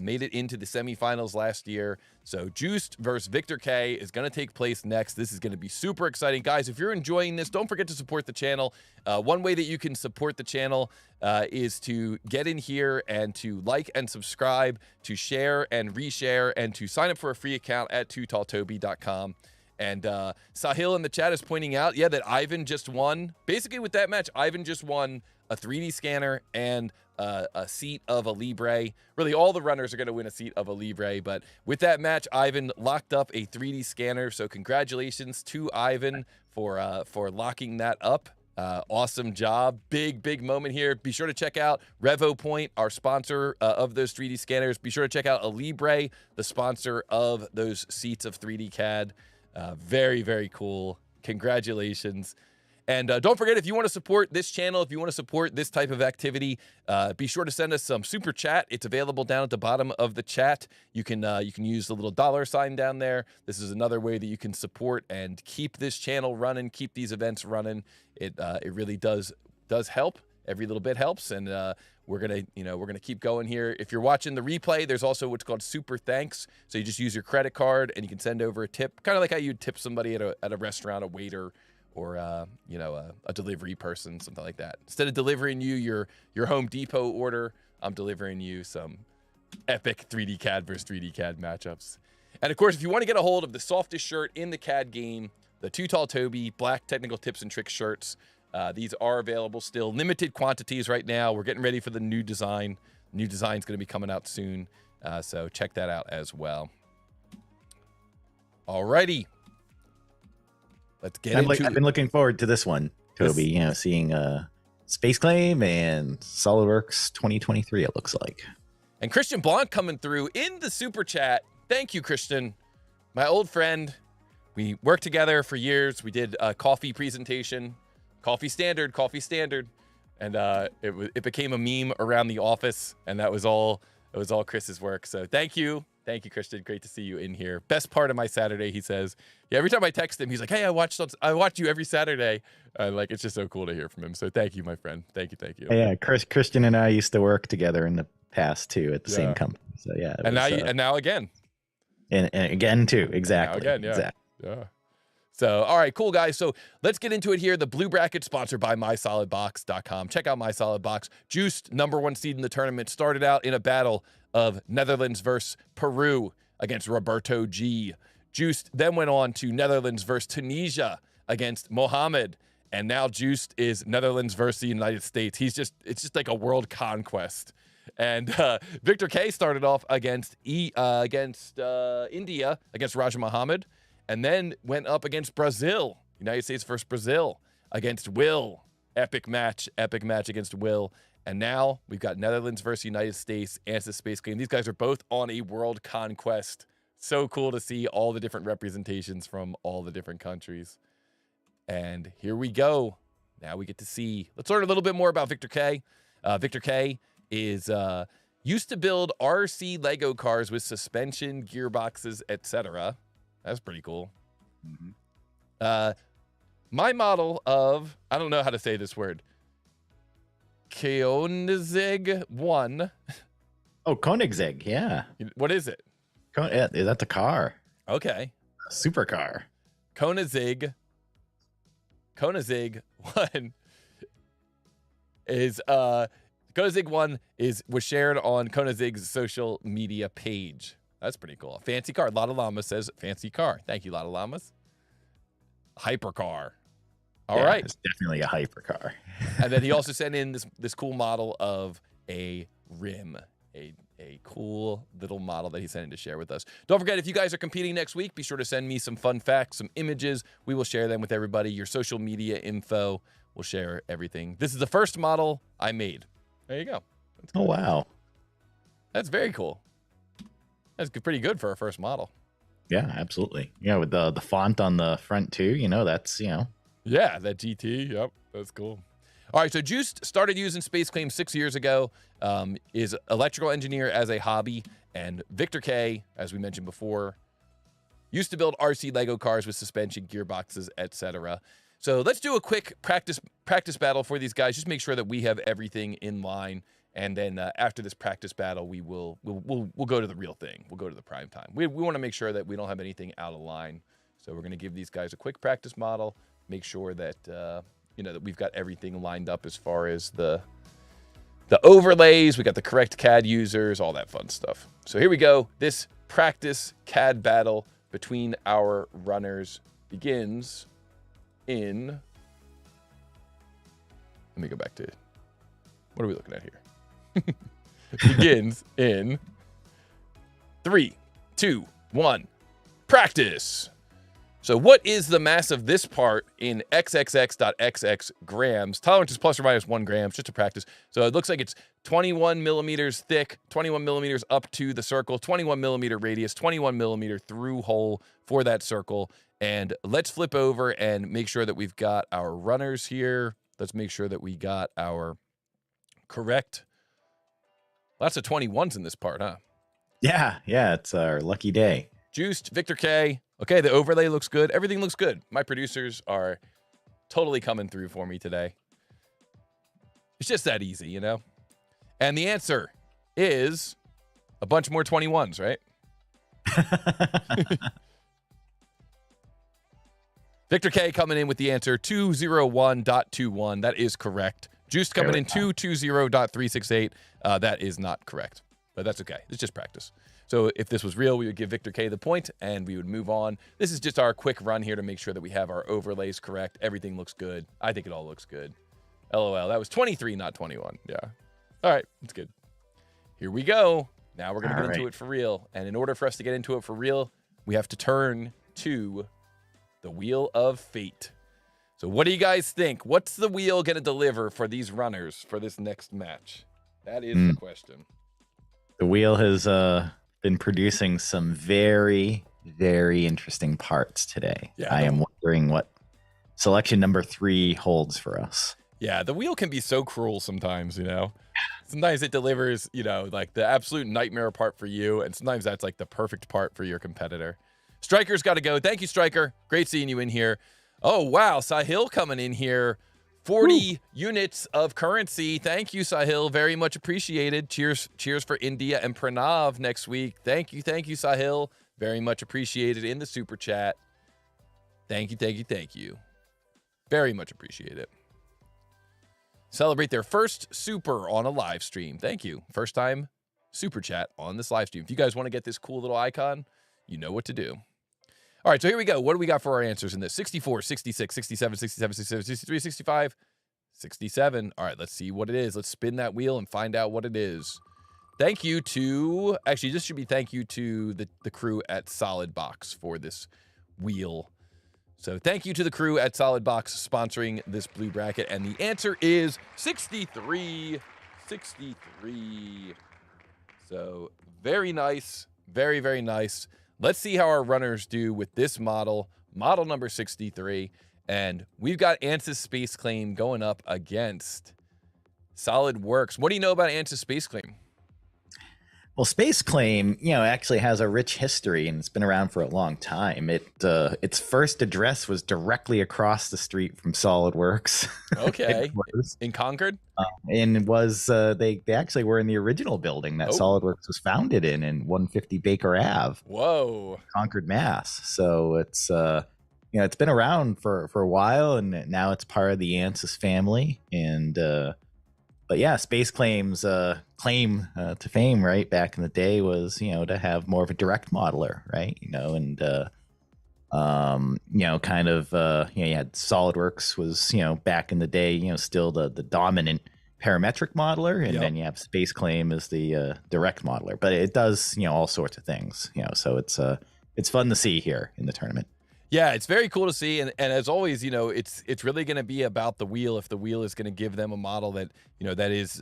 made it into the semifinals last year. So Juiced versus Victor K is going to take place next. This is going to be super exciting. Guys, if you're enjoying this, don't forget to support the channel. One way that you can support the channel is to get in here and to like and subscribe, to share and reshare, and to sign up for a free account at TooTallToby.com. And Sahil in the chat is pointing out, yeah, that Ivan just won. Basically, with that match, Ivan just won a 3D scanner and a seat of Alibre. Really, all the runners are going to win a seat of Alibre. But with that match, Ivan locked up a 3D scanner. So congratulations to Ivan for locking that up. Awesome job. Big moment here. Be sure to check out Revopoint, our sponsor of those 3D scanners. Be sure to check out Alibre, the sponsor of those seats of 3D CAD. Very cool. Congratulations. And don't forget, if you want to support this channel, if you want to support this type of activity, be sure to send us some super chat. It's available down at the bottom of the chat. You can use the little $ down there. This is another way that you can support and keep this channel running, keep these events running. It really does help. Every little bit helps, and we're gonna keep going here. If you're watching the replay, there's also what's called super thanks. So you just use your credit card and you can send over a tip, kind of like how you'd tip somebody at a restaurant, a waiter, or a delivery person, something like that. Instead of delivering you your Home Depot order, I'm delivering you some epic 3D CAD versus 3D CAD matchups. And of course, if you want to get a hold of the softest shirt in the CAD game, the TooTallToby black technical tips and tricks shirts, these are available still. Limited quantities right now. We're getting ready for the new design. New design's going to be coming out soon, so check that out as well. Alrighty. Let's get into it. I've been looking forward to this one, Toby. You know, seeing Space Claim and SolidWorks 2023, it looks like. And Christian Blanc coming through in the super chat. Thank you, Christian. My old friend. We worked together for years. We did a coffee presentation. Coffee standard. And it became a meme around the office, and it was all Chris's work. So thank you. Thank you, Christian. Great to see you in here. Best part of my Saturday, he says. Yeah, every time I text him, he's like, hey, I watch you every Saturday. Like, it's just so cool to hear from him. So thank you, my friend. Thank you. Yeah, Christian and I used to work together in the past, too, at the same company. So, yeah. And now again. And again, too. Exactly. Now again, yeah. Exactly. Yeah. So, all right, cool, guys. So let's get into it here. The blue bracket sponsored by MySolidBox.com. Check out MySolidBox. Juiced, #1 seed in the tournament, started out in a battle of Netherlands versus Peru against Roberto G. Juiced then went on to Netherlands versus Tunisia against Mohammed. And now Juiced is Netherlands versus the United States. It's just like a world conquest. And Victor K started off against India, against Raja Mohammed, and then went up against Brazil, United States versus Brazil, against Will. Epic match against Will. And now we've got Netherlands versus United States, ansys Space Claim. These guys are both on a world conquest. So cool to see all the different representations from all the different countries. And here we go. Now we get to see. Let's learn a little bit more about Victor K. Victor K is used to build RC Lego cars with suspension, gearboxes, etc. That's pretty cool. Mm-hmm. My model of, I don't know how to say this word, Koenigsegg 1. Oh, Koenigsegg, yeah. What is it? Is that the car? Okay. Supercar. Koenigsegg 1 is Koenigsegg 1 was shared on Koenigsegg's social media page. That's pretty cool. Fancy car. Lotta Llamas says fancy car. Thank you, Lotta Llamas. Hypercar. All right. It's definitely a hypercar. And then he also sent in this cool model of a rim, a cool little model that he sent in to share with us. Don't forget, if you guys are competing next week, be sure to send me some fun facts, some images. We will share them with everybody. Your social media info. We'll share everything. This is the first model I made. There you go. Oh, wow. That's very cool. That's pretty good for a first model. Yeah, absolutely. Yeah, with the font on the front too, that's, Yeah, that GT. Yep, that's cool. All right, so Juiced started using Space Claim 6 years ago, is electrical engineer as a hobby, and Victor K, as we mentioned before, used to build RC Lego cars with suspension, gearboxes, etc. So let's do a quick practice battle for these guys. Just make sure that we have everything in line, and then after this practice battle, we'll go to the real thing. We'll go to the prime time. We want to make sure that we don't have anything out of line. So we're going to give these guys a quick practice model. Make sure that that we've got everything lined up as far as the overlays. We got the correct CAD users, all that fun stuff. So here we go. This practice CAD battle between our runners begins in. Let me go back to. What are we looking at here? Begins in 3, 2, 1. Practice. So what is the mass of this part in xxx.xx grams? Tolerance is plus or minus 1 gram, just to practice. So it looks like it's 21 millimeters thick, 21 millimeters up to the circle, 21 millimeter radius, 21 millimeter through hole for that circle. And let's flip over and make sure that we've got our runners here. Let's make sure that we got our correct. Lots of 21s in this part, huh? Yeah, it's our lucky day. Juiced, Victor K. Okay, the overlay looks good. Everything looks good. My producers are totally coming through for me today. It's just that easy, you know? And the answer is a bunch more 21s, right? Victor K coming in with the answer 201.21. That is correct. Juiced coming in 220.368. That is not correct, but that's okay. It's just practice. So if this was real, we would give Victor K the point, and we would move on. This is just our quick run here to make sure that we have our overlays correct. Everything looks good. I think it all looks good. LOL. That was 23, not 21. Yeah. All right. That's good. Here we go. Now we're going to get into it for real. And in order for us to get into it for real, we have to turn to the Wheel of Fate. So what do you guys think? What's the wheel going to deliver for these runners for this next match? That is the question. The wheel has been producing some very, very interesting parts today. Yeah, I am wondering what selection number 3 holds for us. Yeah, the wheel can be so cruel sometimes, you know. Sometimes it delivers, you know, like the absolute nightmare part for you, and sometimes that's like the perfect part for your competitor. Striker's got to go. Thank you, Striker. Great seeing you in here. Oh, wow. Sahil coming in here. 40 units of currency. Thank you, Sahil. Very much appreciated. Cheers for India and Pranav next week. Thank you, Sahil. Very much appreciated in the super chat. Thank you. Very much appreciate it. Celebrate their first super on a live stream. Thank you. First time super chat on this live stream. If you guys want to get this cool little icon, you know what to do. All right, so here we go. What do we got for our answers in this? 64, 66, 67, 67, 67, 63, 65, 67. All right, let's see what it is. Let's spin that wheel and find out what it is. Thank you to, actually, this should be thank you to the crew at SolidBox for this wheel. So thank you to the crew at SolidBox sponsoring this blue bracket. And the answer is 63. 63. So very nice. Very, very nice. Let's see how our runners do with this model number 63. And we've got ansys Space Claim going up against SolidWorks. What do you know about ansys Space Claim? Well, Space Claim, you know, actually has a rich history, and it's been around for a long time. Its first address was directly across the street from SolidWorks. Okay, in Concord, and it was they actually were in the original building that SolidWorks was founded in 150 Baker Ave. Whoa, Concord, Mass. So it's you know, it's been around for a while, and now it's part of the Ansys family. And but yeah, Space Claim's claim to fame, right, back in the day was, you know, to have more of a direct modeler, right, you know, and you know, kind of you know, you had SolidWorks was, you know, back in the day, you know, still the dominant parametric modeler, and then you have Space Claim as the direct modeler, but it does, you know, all sorts of things, you know, so it's fun to see here in the tournament. Yeah, it's very cool to see, and as always, you know, it's really going to be about the wheel. If the wheel is going to give them a model that, you know, that is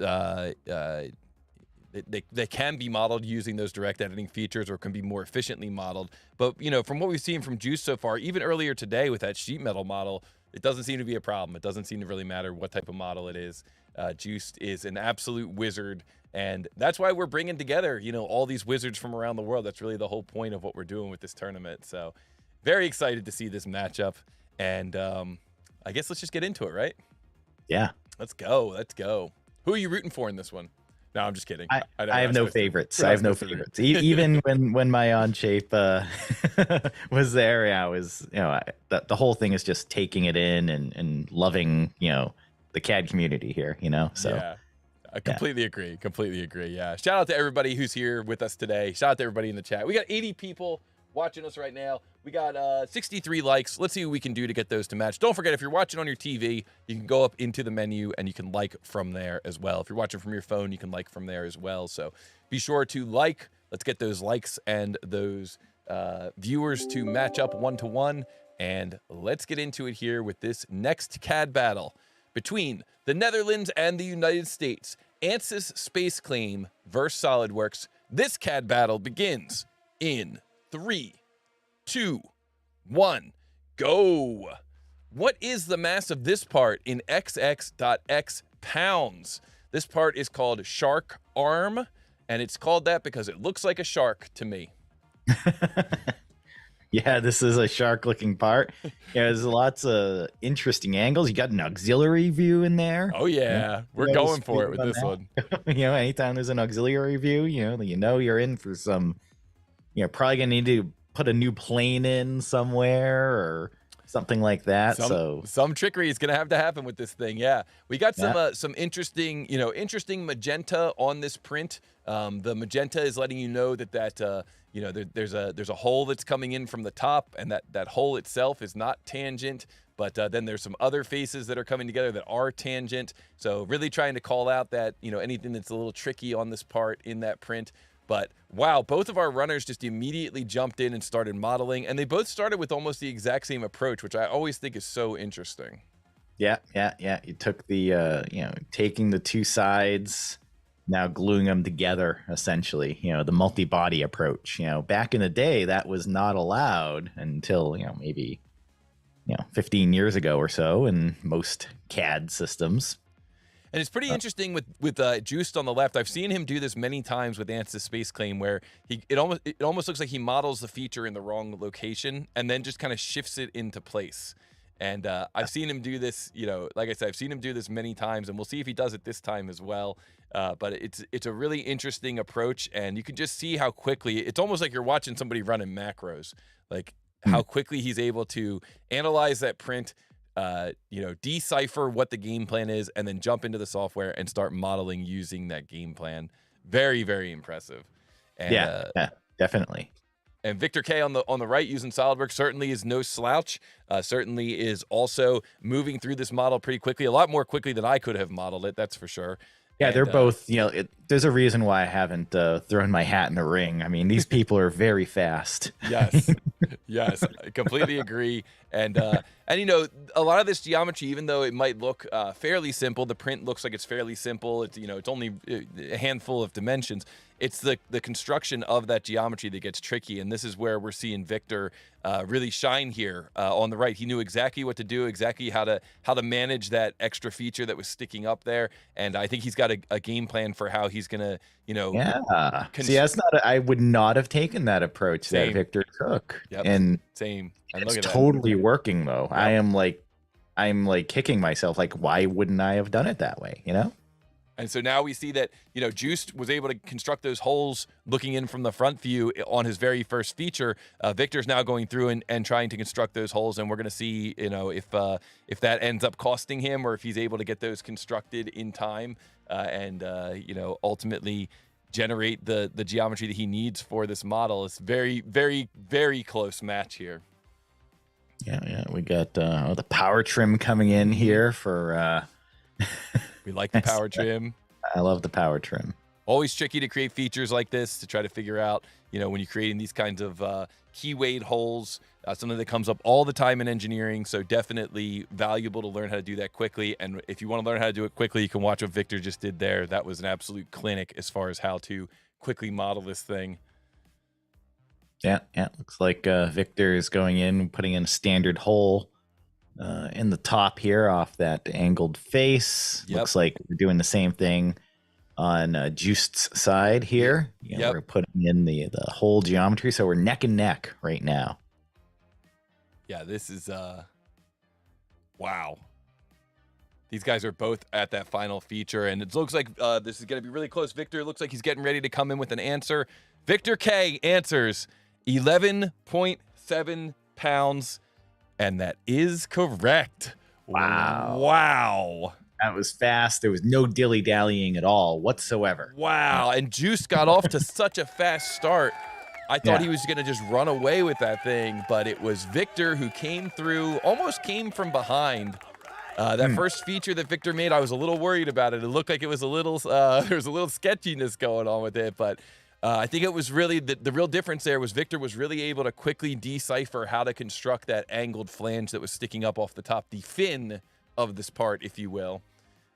they can be modeled using those direct editing features, or can be more efficiently modeled. But, you know, from what we've seen from Juice so far, even earlier today with that sheet metal model, It doesn't seem to be a problem. It doesn't seem to really matter what type of model it is. Juiced is an absolute wizard, and that's why we're bringing together, you know, all these wizards from around the world. That's really the whole point of what we're doing with this tournament. So very excited to see this matchup, and I guess let's just get into it, right? Yeah. Let's go. Let's go. Who are you rooting for in this one? No, I'm just kidding. I have no favorites. I have no favorites. Even when my Onshape was there, yeah, I was, you know, the whole thing is just taking it in and loving, you know, the CAD community here, you know. So yeah, I completely agree. Completely agree. Yeah. Shout out to everybody who's here with us today. Shout out to everybody in the chat. We got 80 people watching us right now. We got 63 likes. Let's see what we can do to get those to match. Don't forget, if you're watching on your TV, you can go up into the menu and you can like from there as well. If you're watching from your phone, you can like from there as well. So be sure to like. Let's get those likes and those viewers to match up 1-to-1. And let's get into it here with this next CAD battle between the Netherlands and the United States. Ansys Space Claim versus SolidWorks. This CAD battle begins in 3, 2, 1, go. What is the mass of this part in XX.X pounds? This part is called shark arm, and it's called that because it looks like a shark to me. Yeah, this is a shark looking part. Yeah, there's lots of interesting angles. You got an auxiliary view in there. Oh yeah, we're going for it with this one. You know, anytime there's an auxiliary view, you know you're in for some, you know, probably gonna need to put a new plane in somewhere or something like that. Some trickery is gonna have to happen with this thing. Yeah, we got some interesting, you know, interesting magenta on this print. The magenta is letting you know that you know, there's a hole that's coming in from the top, and that hole itself is not tangent. But then there's some other faces that are coming together that are tangent. So really trying to call out that, you know, anything that's a little tricky on this part in that print. But wow, both of our runners just immediately jumped in and started modeling, and they both started with almost the exact same approach, which I always think is so interesting. Yeah. You took the, you know, taking the two sides, now gluing them together, essentially, you know, the multi-body approach. You know, back in the day, that was not allowed until, you know, maybe, you know, 15 years ago or so in most CAD systems. And it's pretty interesting with Juiced on the left. I've seen him do this many times with Ansys Space Claim, where it almost looks like he models the feature in the wrong location and then just kind of shifts it into place. And I've seen him do this, you know, like I said, I've seen him do this many times, and we'll see if he does it this time as well. But it's a really interesting approach, and you can just see how quickly, it's almost like you're watching somebody running macros, like how quickly he's able to analyze that print, you know, decipher what the game plan is, and then jump into the software and start modeling using that game plan. Very, very impressive. And, yeah, definitely. And Victor K on the right using SolidWorks certainly is no slouch. Certainly is also moving through this model pretty quickly, a lot more quickly than I could have modeled it. That's for sure. Yeah, and they're both, you know, there's a reason why I haven't thrown my hat in the ring. I mean, these people are very fast. Yes, yes, I completely agree. And you know, a lot of this geometry, even though it might look fairly simple, the print looks like it's fairly simple. It's, you know, it's only a handful of dimensions. It's the construction of that geometry that gets tricky, and this is where we're seeing Victor really shine here on the right. He knew exactly what to do, exactly how to manage that extra feature that was sticking up there, and I think he's got a game plan for how he's gonna, you know. Yeah. See, that's not. I would not have taken that approach that Victor took. Yep. And same. And it's totally working though. Yep. I'm like kicking myself. Like, why wouldn't I have done it that way? You know. And so now we see that, you know, Juiced was able to construct those holes looking in from the front view on his very first feature. Victor's now going through and trying to construct those holes, and we're going to see, you know, if that ends up costing him or if he's able to get those constructed in time and you know, ultimately generate the geometry that he needs for this model. It's very, very, very close match here. Yeah, we got the power trim coming in here for. We like the power trim. I love the power trim. Always tricky to create features like this to try to figure out, you know, when you're creating these kinds of keywayed holes, something that comes up all the time in engineering. So definitely valuable to learn how to do that quickly. And if you want to learn how to do it quickly, you can watch what Victor just did there. That was an absolute clinic as far as how to quickly model this thing. Yeah. Looks like Victor is going in, putting in a standard hole in the top here off that angled face. Yep. Looks like we're doing the same thing on Joost's side here. Yep. We're putting in the whole geometry, so we're neck and neck right now. Yeah, this is wow. These guys are both at that final feature, and it looks like this is going to be really close. Victor looks like he's getting ready to come in with an answer. Victor K answers 11.7 pounds, and that is correct. Wow. Wow. That was fast. There was no dilly-dallying at all whatsoever. Wow, and Juice got off to such a fast start. I thought he was going to just run away with that thing, but it was Victor who came through, almost came from behind. That first feature that Victor made, I was a little worried about it. It looked like it was a little, there was a little sketchiness going on with it, but I think it was really, the real difference there was Victor was really able to quickly decipher how to construct that angled flange that was sticking up off the top, the fin of this part, if you will.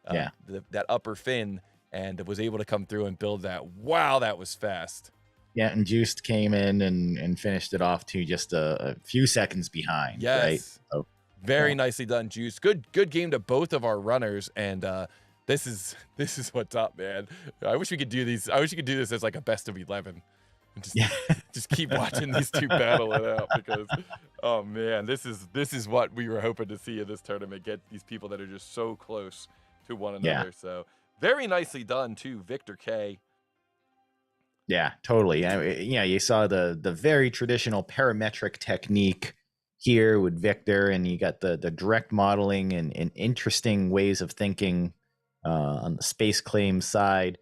That upper fin, and was able to come through and build that. Wow, that was fast. Yeah, and Juiced came in and finished it off to just a few seconds behind. Yes. Right? So, very nicely done, Juice. Good game to both of our runners, and this is what's up, man. I wish we could do these. I wish you could do this as like a best of 11. Just keep watching these two battle it out, because oh man, this is what we were hoping to see in this tournament. Get these people that are just so close to one another. So very nicely done too, Victor K. Yeah, totally. Yeah, you saw the very traditional parametric technique here with Victor, and you got the direct modeling and interesting ways of thinking on the space claim side.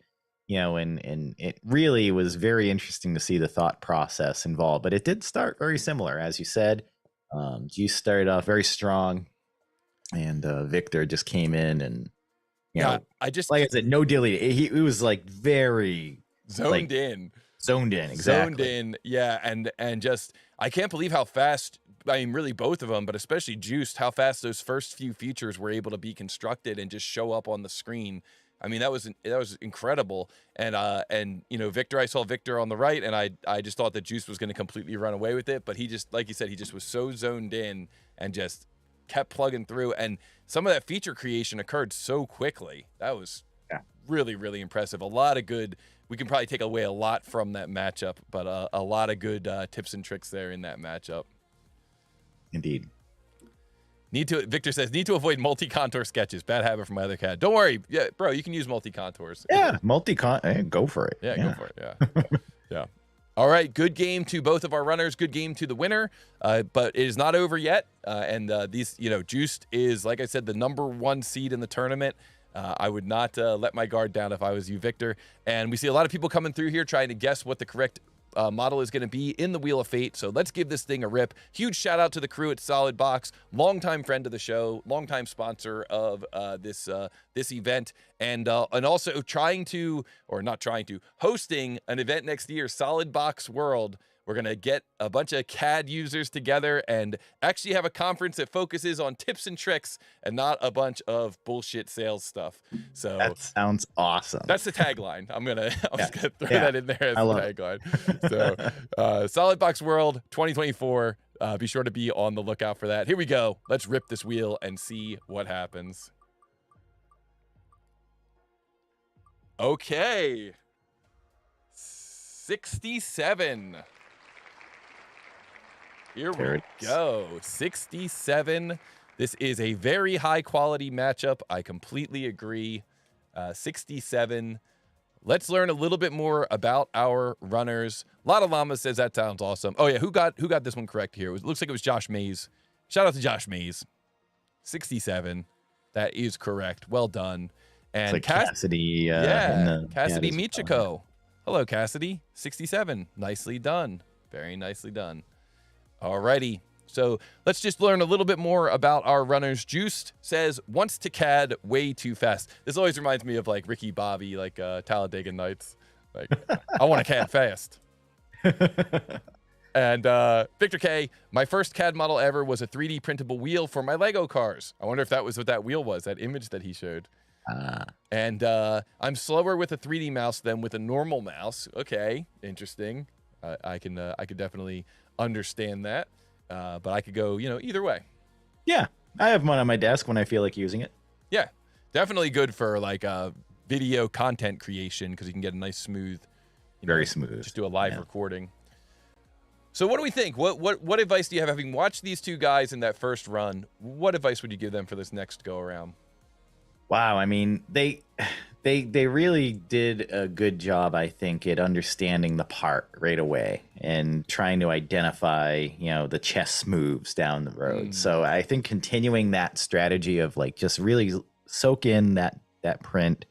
And it really was very interesting to see the thought process involved. But it did start very similar, as you said. Juice started off very strong, and Victor just came in and I just, like I said, no dilly. He was like very zoned in, exactly. zoned in. Yeah, and just I can't believe how fast. I mean, really both of them, but especially Juiced, how fast those first few features were able to be constructed and just show up on the screen. I mean, that was incredible. And Victor, I saw Victor on the right, and I just thought that Juice was going to completely run away with it, but he just, like you said, he just was so zoned in and just kept plugging through, and some of that feature creation occurred so quickly. That was really, really impressive. A lot of good. We can probably take away a lot from that matchup, but a lot of good tips and tricks there in that matchup. Indeed. Victor says, need to avoid multi-contour sketches. Bad habit from my other CAD. Don't worry. Yeah, bro, you can use multi-contours. Yeah, go for it. Yeah, go for it. Yeah. Yeah. All right, good game to both of our runners. Good game to the winner, but it is not over yet. And these, Juiced is, like I said, the #1 seed in the tournament. I would not let my guard down if I was you, Victor. And we see a lot of people coming through here trying to guess what the correct model is going to be in the Wheel of Fate. So let's give this thing a rip. Huge shout out to the crew at SolidBox, longtime friend of the show, longtime sponsor of this event, and also hosting an event next year, SolidBox World. We're going to get a bunch of CAD users together and actually have a conference that focuses on tips and tricks and not a bunch of bullshit sales stuff. So that sounds awesome. That's the tagline. I'm just gonna throw that in there as the tagline. So SolidBox World 2024. Be sure to be on the lookout for that. Here we go. Let's rip this wheel and see what happens. Okay. 67. Here we go. 67. This is a very high quality matchup. I completely agree. 67. Let's learn a little bit more about our runners. Lotta Llama says that sounds awesome. Oh yeah, who got this one correct here? It looks like it was Josh Mays. Shout out to Josh Mays. 67. That is correct. Well done. And it's like Cassidy. Cassidy Michiko. Hello, Cassidy. 67. Nicely done. Very nicely done. Alrighty. So let's just learn a little bit more about our runners. Juiced says, wants to CAD way too fast. This always reminds me of like Ricky Bobby, like Talladega Nights. Like, I want to CAD fast. And Victor K, my first CAD model ever was a 3D printable wheel for my Lego cars. I wonder if that was what that wheel was, that image that he showed. And I'm slower with a 3D mouse than with a normal mouse. Okay, interesting. I could definitely understand that. But I could go, either way. Yeah. I have one on my desk when I feel like using it. Yeah, definitely good for like video content creation because you can get a nice smooth, very smooth. Just do a live recording. So what do we think? What advice do you have, having watched these two guys in that first run? What advice would you give them for this next go around? Wow, I mean, they really did a good job, I think, at understanding the part right away and trying to identify, the chess moves down the road. So I think continuing that strategy of like just really soak in that print,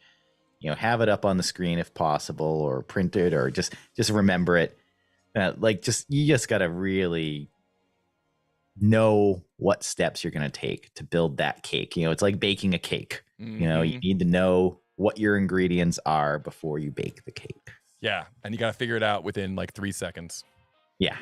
have it up on the screen if possible, or print it, or just remember it. You just got to really know what steps you're going to take to build that cake. It's like baking a cake. You need to know what your ingredients are before you bake the cake. Yeah, and you got to figure it out within like 3 seconds. Yeah.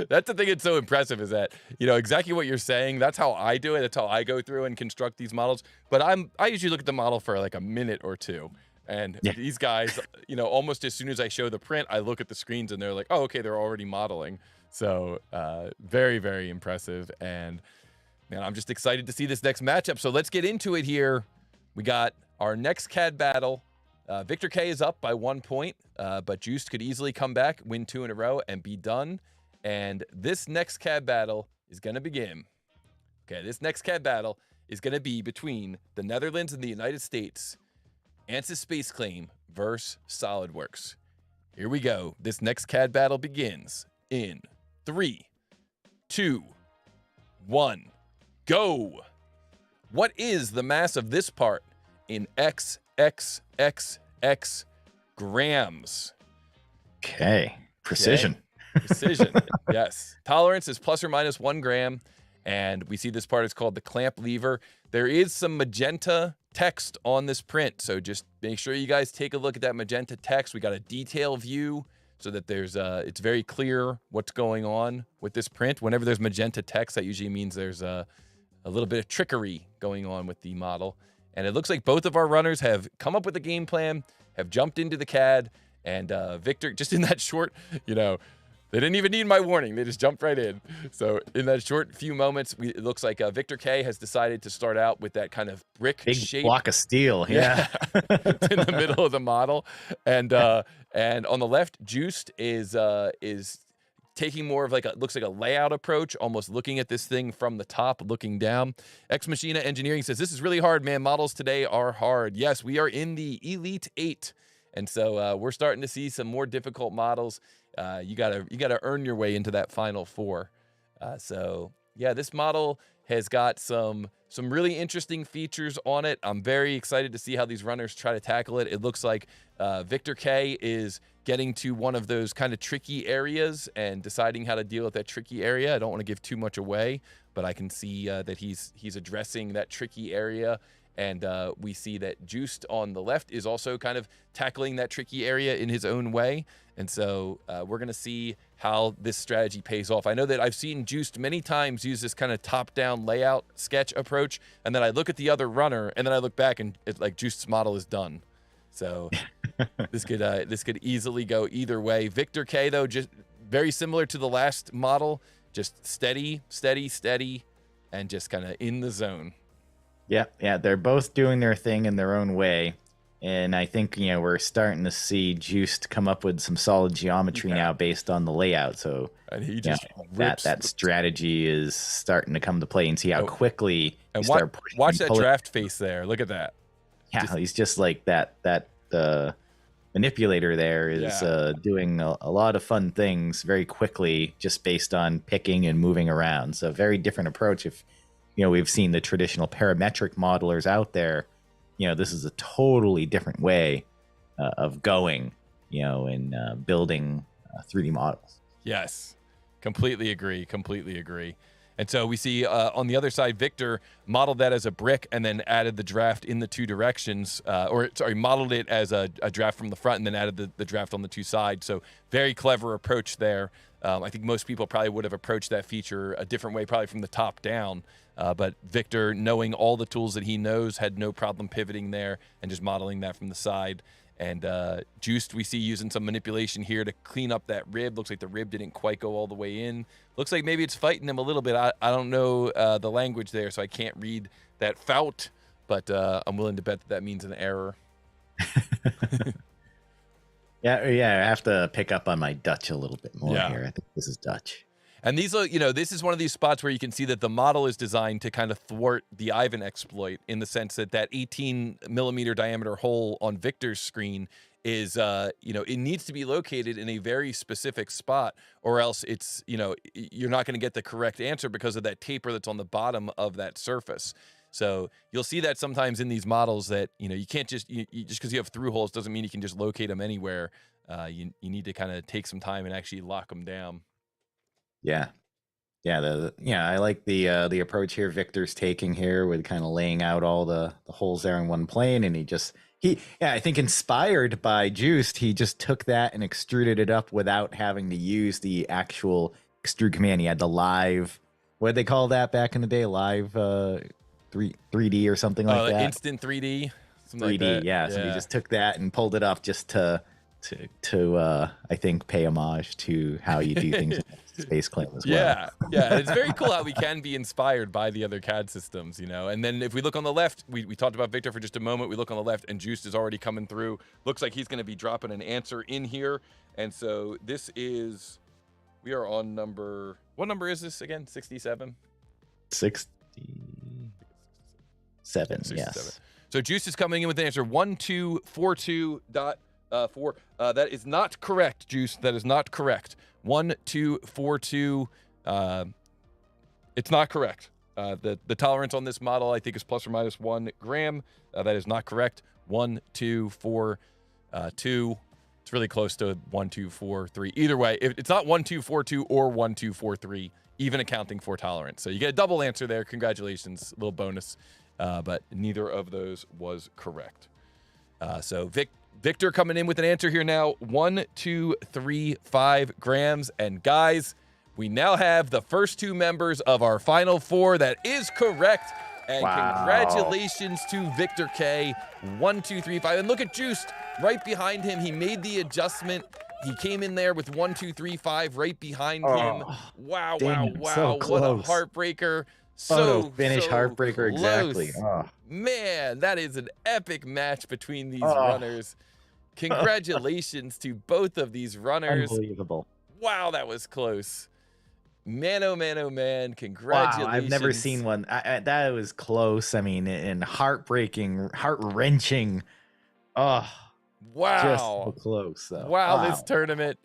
That's the thing that's so impressive, is that, exactly what you're saying. That's how I do it. That's how I go through and construct these models. But I usually look at the model for like a minute or two. And these guys, almost as soon as I show the print, I look at the screens and they're like, oh, okay, they're already modeling. So very, very impressive. And man, I'm just excited to see this next matchup. So let's get into it here. We got our next CAD battle. Victor K is up by 1 point, but Juiced could easily come back, win 2 in a row, and be done. And this next CAD battle is going to begin. Okay, this next CAD battle is going to be between the Netherlands and the United States. Ansys Space Claim versus SolidWorks. Here we go. This next CAD battle begins in 3, 2, 1, go. What is the mass of this part in XXXX grams? Okay. Precision. Okay. Precision. Yes. Tolerance is plus or minus 1 gram. And we see this part is called the clamp lever. There is some magenta text on this print, so just make sure you guys take a look at that magenta text. We got a detail view so that there's it's very clear what's going on with this print. Whenever there's magenta text, that usually means there's a little bit of trickery going on with the model. And it looks like both of our runners have come up with a game plan, have jumped into the CAD, and Victor, just in that short, they didn't even need my warning. They just jumped right in. So in that short few moments, it looks like Victor K has decided to start out with that kind of brick shape. Block of steel. Yeah. It's in the middle of the model. And on the left, Juiced is taking more of looks like a layout approach, almost looking at this thing from the top, looking down. Ex Machina Engineering says, this is really hard, man. Models today are hard. Yes, we are in the Elite 8. And so we're starting to see some more difficult models. You gotta earn your way into that final 4. So yeah, this model has got some really interesting features on it. I'm very excited to see how these runners try to tackle it. It looks like Victor K is getting to one of those kind of tricky areas and deciding how to deal with that tricky area. I don't want to give too much away, but I can see that he's addressing that tricky area. And we see that Juiced on the left is also kind of tackling that tricky area in his own way. And so we're going to see how this strategy pays off. I know that I've seen Juiced many times use this kind of top-down layout sketch approach, and then I look at the other runner, and then I look back, and it's like Juiced's model is done. So this could easily go either way. Victor K, though, just very similar to the last model, just steady, steady, steady, and just kind of in the zone. Yeah, they're both doing their thing in their own way. And I think, we're starting to see Juiced come up with some solid geometry now based on the layout. So and he just that strategy is starting to come to play, and see how quickly and watch that draft face there. Look at that. Yeah, he's just like that manipulator there is doing a lot of fun things very quickly just based on picking and moving around. So very different approach. If we've seen the traditional parametric modelers out there, this is a totally different way of going, and building 3D models. Yes, completely agree. And so we see on the other side, Victor modeled that as a brick and then added the draft in the 2 directions, modeled it as a draft from the front and then added the draft on the 2 sides. So very clever approach there. I think most people probably would have approached that feature a different way, probably from the top down. But Victor, knowing all the tools that he knows, had no problem pivoting there and just modeling that from the side. And Juiced, we see using some manipulation here to clean up that rib. Looks like the rib didn't quite go all the way in. Looks like maybe it's fighting him a little bit. I don't know the language there, so I can't read that fout, but I'm willing to bet that that means an error. Yeah, I have to pick up on my Dutch a little bit more Yeah. here. I think this is Dutch. And these are, you know, this is one of these spots where you can see that the model is designed to kind of thwart the Ivan exploit, in the sense that that 18mm diameter hole on Victor's screen is, you know, it needs to be located in a very specific spot, or else it's, you know, you're not going to get the correct answer because of that taper that's on the bottom of that surface. So you'll see that sometimes in these models that, you know, you can't just, just because you have through holes doesn't mean you can just locate them anywhere. You need to kind of take some time and actually lock them down. Yeah. I like the approach here Victor's taking here with kind of laying out all the holes there in one plane, and I think inspired by Juiced, he just took that and extruded it up without having to use the actual extrude command. He had the live, what did they call that back in the day? Live 3D or something like that. Instant 3D. 3D, like that. yeah. So he just took that and pulled it up just to I think pay homage to how you do things in Space Claim as well. Yeah. It's very cool how we can be inspired by the other CAD systems, you know. And then if we look on the left, we talked about Victor for just a moment. We look on the left, and Juiced is already coming through. Looks like he's going to be dropping an answer in here. And so this is, we are on number, what number is this again? 67? 67, yes. So Juiced is coming in with an answer 1242.4. That is not correct, Juice. That is not correct. 1242. It's not correct. The tolerance on this model, I think, is plus or minus 1 gram. That is not correct. 1242. It's really close to 1243. Either way, it's not 1242 or 1243, even accounting for tolerance. So you get a double answer there. Congratulations, little bonus. But neither of those was correct. So Victor coming in with an answer here now, 1235 grams. And guys, we now have the first two members of our final four. That is correct. And Congratulations to Victor K, 1235. And look at Juiced right behind him. He made the adjustment. He came in there with 1235 right behind him. Wow. So what a heartbreaker. Finish heartbreaker, close. exactly. Man, that is an epic match between these runners. Congratulations to both of these runners. Unbelievable. Wow, that was close. Man, oh man, congratulations. Wow, I've never seen one. That was close. I mean, and heartbreaking, heart-wrenching. Oh, wow. Just so close, though. Wow, this tournament.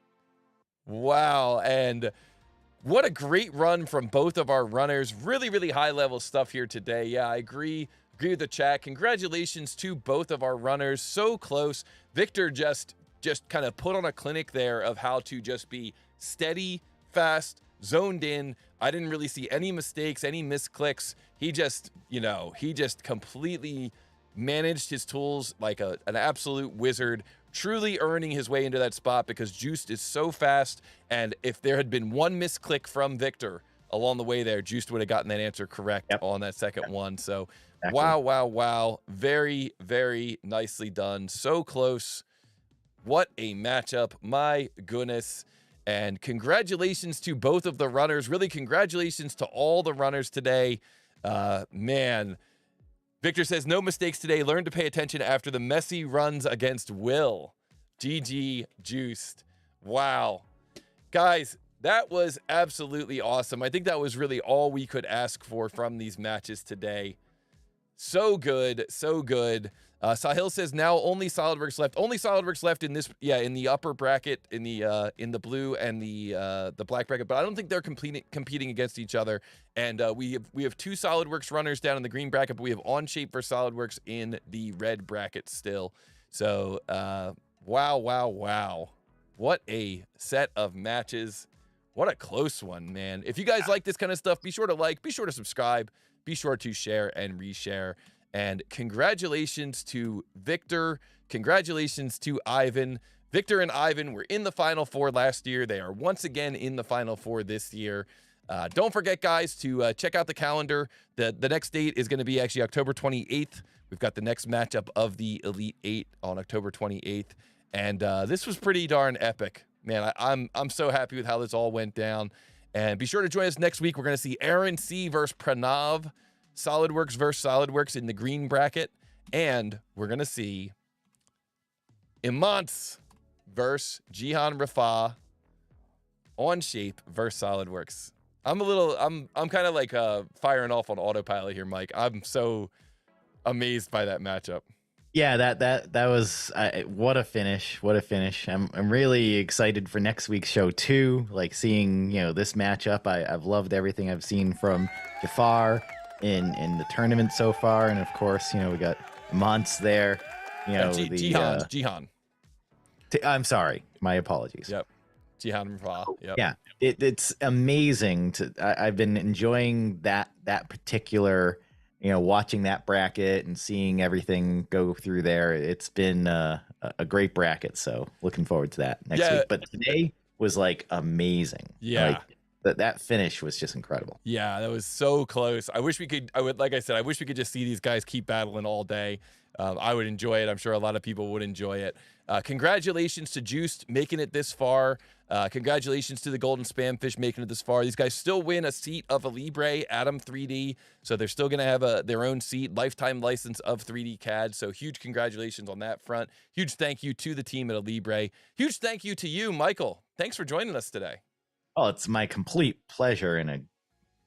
Wow, and what a great run from both of our runners. Really high-level stuff here today. Yeah, I agree with the chat. Congratulations to both of our runners. So close. Victor just kind of put on a clinic there of how to just be steady, fast, zoned in. I didn't really see any mistakes, any misclicks. He just completely managed his tools like an absolute wizard, truly earning his way into that spot because Juiced is so fast. And if there had been one misclick from Victor along the way there, Juiced would have gotten that answer correct on that second one. So exactly. Wow. Very nicely done. So close. What a matchup. My goodness. And congratulations to both of the runners. Really, congratulations to all the runners today. Man, Victor says, no mistakes today. Learn to pay attention after the messy runs against Will. GG Juiced. Wow. Guys, that was absolutely awesome. I think that was really all we could ask for from these matches today. So good. Sahil says now only SolidWorks left. Only SolidWorks left in this, in the upper bracket, in the blue and the black bracket. But I don't think they're competing against each other. And we have two SolidWorks runners down in the green bracket, but we have Onshape for SolidWorks in the red bracket still. So wow. What a set of matches. What a close one, man. If you guys like this kind of stuff, be sure to like, be sure to subscribe, be sure to share and reshare. And congratulations to Victor. Congratulations to Ivan. Victor and Ivan were in the Final Four last year. They are once again in the Final Four this year. Don't forget, guys, to check out the calendar. The next date is going to be actually October 28th. We've got the next matchup of the Elite 8 on October 28th. And this was pretty darn epic. Man, I'm so happy with how this all went down. And be sure to join us next week. We're going to see Aaron C. versus Pranav, SolidWorks versus SolidWorks in the green bracket. And we're going to see Imants versus Jihan Rafa, Onshape versus SolidWorks. I'm kind of like firing off on autopilot here, Mike. I'm so amazed by that matchup. Yeah, that was what a finish! What a finish! I'm really excited for next week's show too. Like seeing this matchup. I've loved everything I've seen from Jafar in the tournament so far, and of course we got Mons there. Jihan. I'm sorry, my apologies. Yep, Jihan Rafa. Yep. Yeah, it's amazing I've been enjoying that particular. Watching that bracket and seeing everything go through there, it's been a great bracket. So looking forward to that next week. But today was like amazing. Yeah. Like, that finish was just incredible. Yeah, that was so close. I wish we could, like I said, I wish we could just see these guys keep battling all day. I would enjoy it. I'm sure a lot of people would enjoy it. Congratulations to Juiced making it this far. Congratulations to the GoldenSpamfish making it this far. These guys still win a seat of Alibre, Atom 3D, so they're still going to have their own seat, lifetime license of 3D CAD, so huge congratulations on that front. Huge thank you to the team at Alibre. Huge thank you to you, Michael. Thanks for joining us today. Oh, it's my complete pleasure and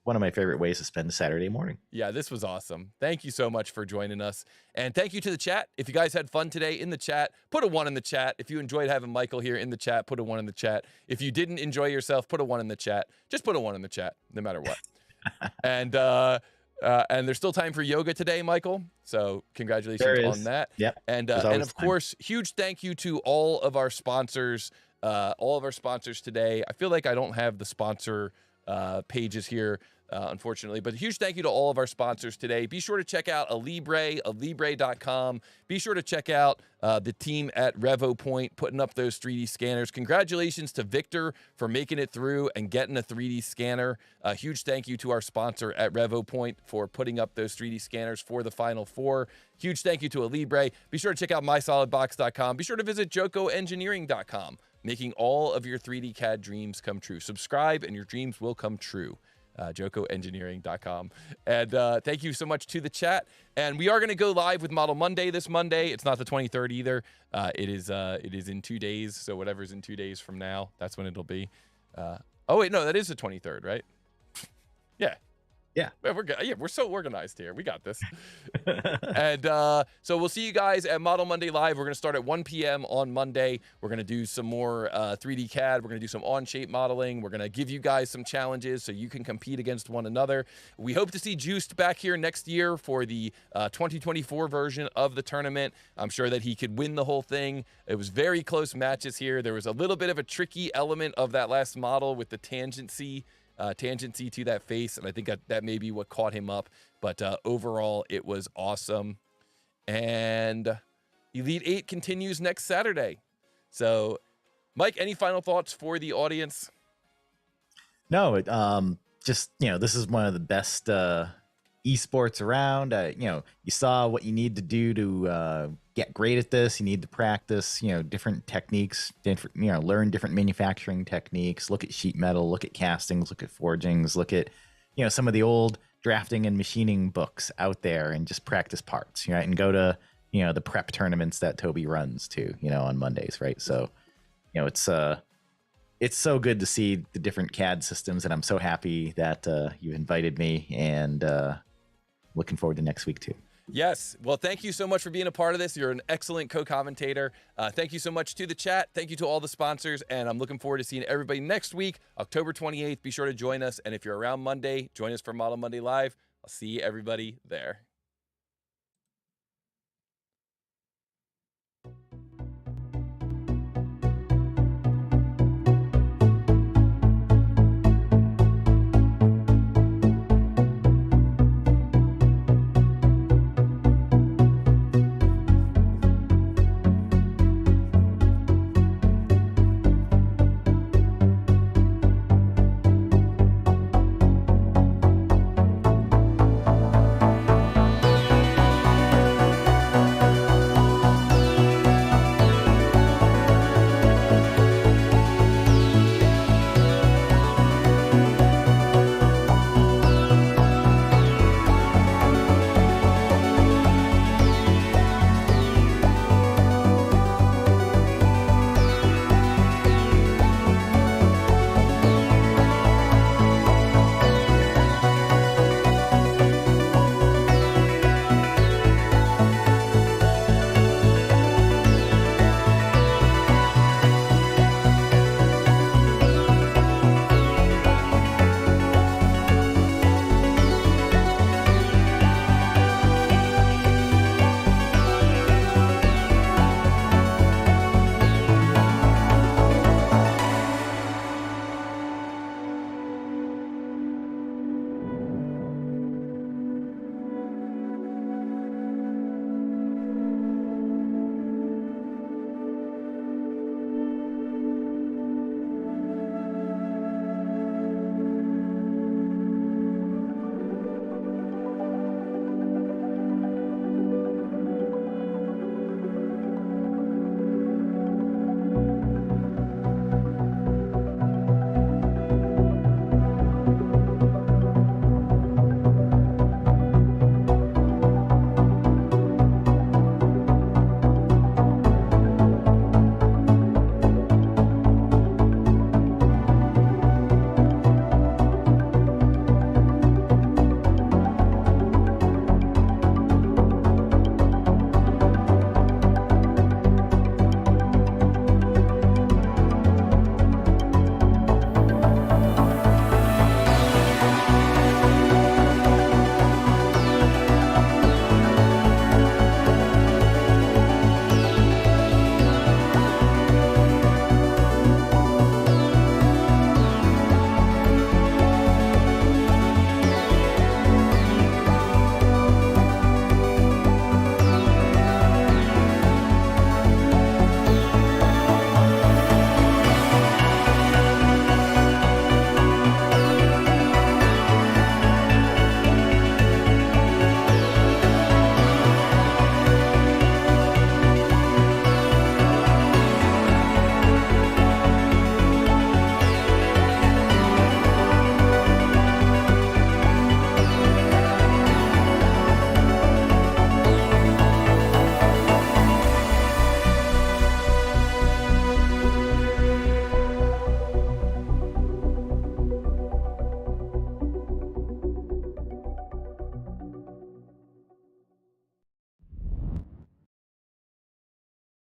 one of my favorite ways to spend a Saturday morning. Yeah, this was awesome. Thank you so much for joining us. And thank you to the chat. If you guys had fun today in the chat, put a 1 in the chat. If you enjoyed having Michael here in the chat, put a 1 in the chat. If you didn't enjoy yourself, put a 1 in the chat. Just put a 1 in the chat, no matter what. And there's still time for yoga today, Michael. So congratulations on that. Yep. And of course, huge thank you to all of our sponsors. Today. I feel like I don't have the sponsor pages here, unfortunately, but a huge thank you to all of our sponsors today. Be sure to check out Alibre, Alibre.com. Be sure to check out the team at Revopoint putting up those 3D scanners. Congratulations to Victor for making it through and getting a 3D scanner. A huge thank you to our sponsor at Revopoint for putting up those 3D scanners for the Final Four. Huge thank you to Alibre. Be sure to check out MySolidBox.com. Be sure to visit JOKOEngineering.com. Making all of your 3D CAD dreams come true. Subscribe and your dreams will come true. JOKOEngineering.com. And thank you so much to the chat. And we are going to go live with Model Monday this Monday. It's not the 23rd either. It is in 2 days. So whatever's in 2 days from now, that's when it'll be. Oh, wait, no, that is the 23rd, right? Yeah. Yeah. We're so organized here. We got this. And so we'll see you guys at Model Monday Live. We're going to start at 1 p.m. on Monday. We're going to do some more 3D CAD. We're going to do some Onshape modeling. We're going to give you guys some challenges so you can compete against one another. We hope to see Juiced back here next year for the 2024 version of the tournament. I'm sure that he could win the whole thing. It was very close matches here. There was a little bit of a tricky element of that last model with the tangency to that face, and I think that may be what caught him up, but overall it was awesome. And Elite 8 continues next Saturday. So Mike, any final thoughts for the audience? No, just this is one of the best esports around. You saw what you need to do to get great at this. You need to practice, different techniques, learn different manufacturing techniques, look at sheet metal, look at castings, look at forgings, look at, some of the old drafting and machining books out there and just practice parts, right? And go to, the prep tournaments that Toby runs too, on Mondays, right? So, it's so good to see the different CAD systems, and I'm so happy that you invited me, and looking forward to next week too. Yes. Well, thank you so much for being a part of this. You're an excellent co-commentator. Thank you so much to the chat. Thank you to all the sponsors. And I'm looking forward to seeing everybody next week, October 28th. Be sure to join us. And if you're around Monday, join us for Model Monday Live. I'll see everybody there.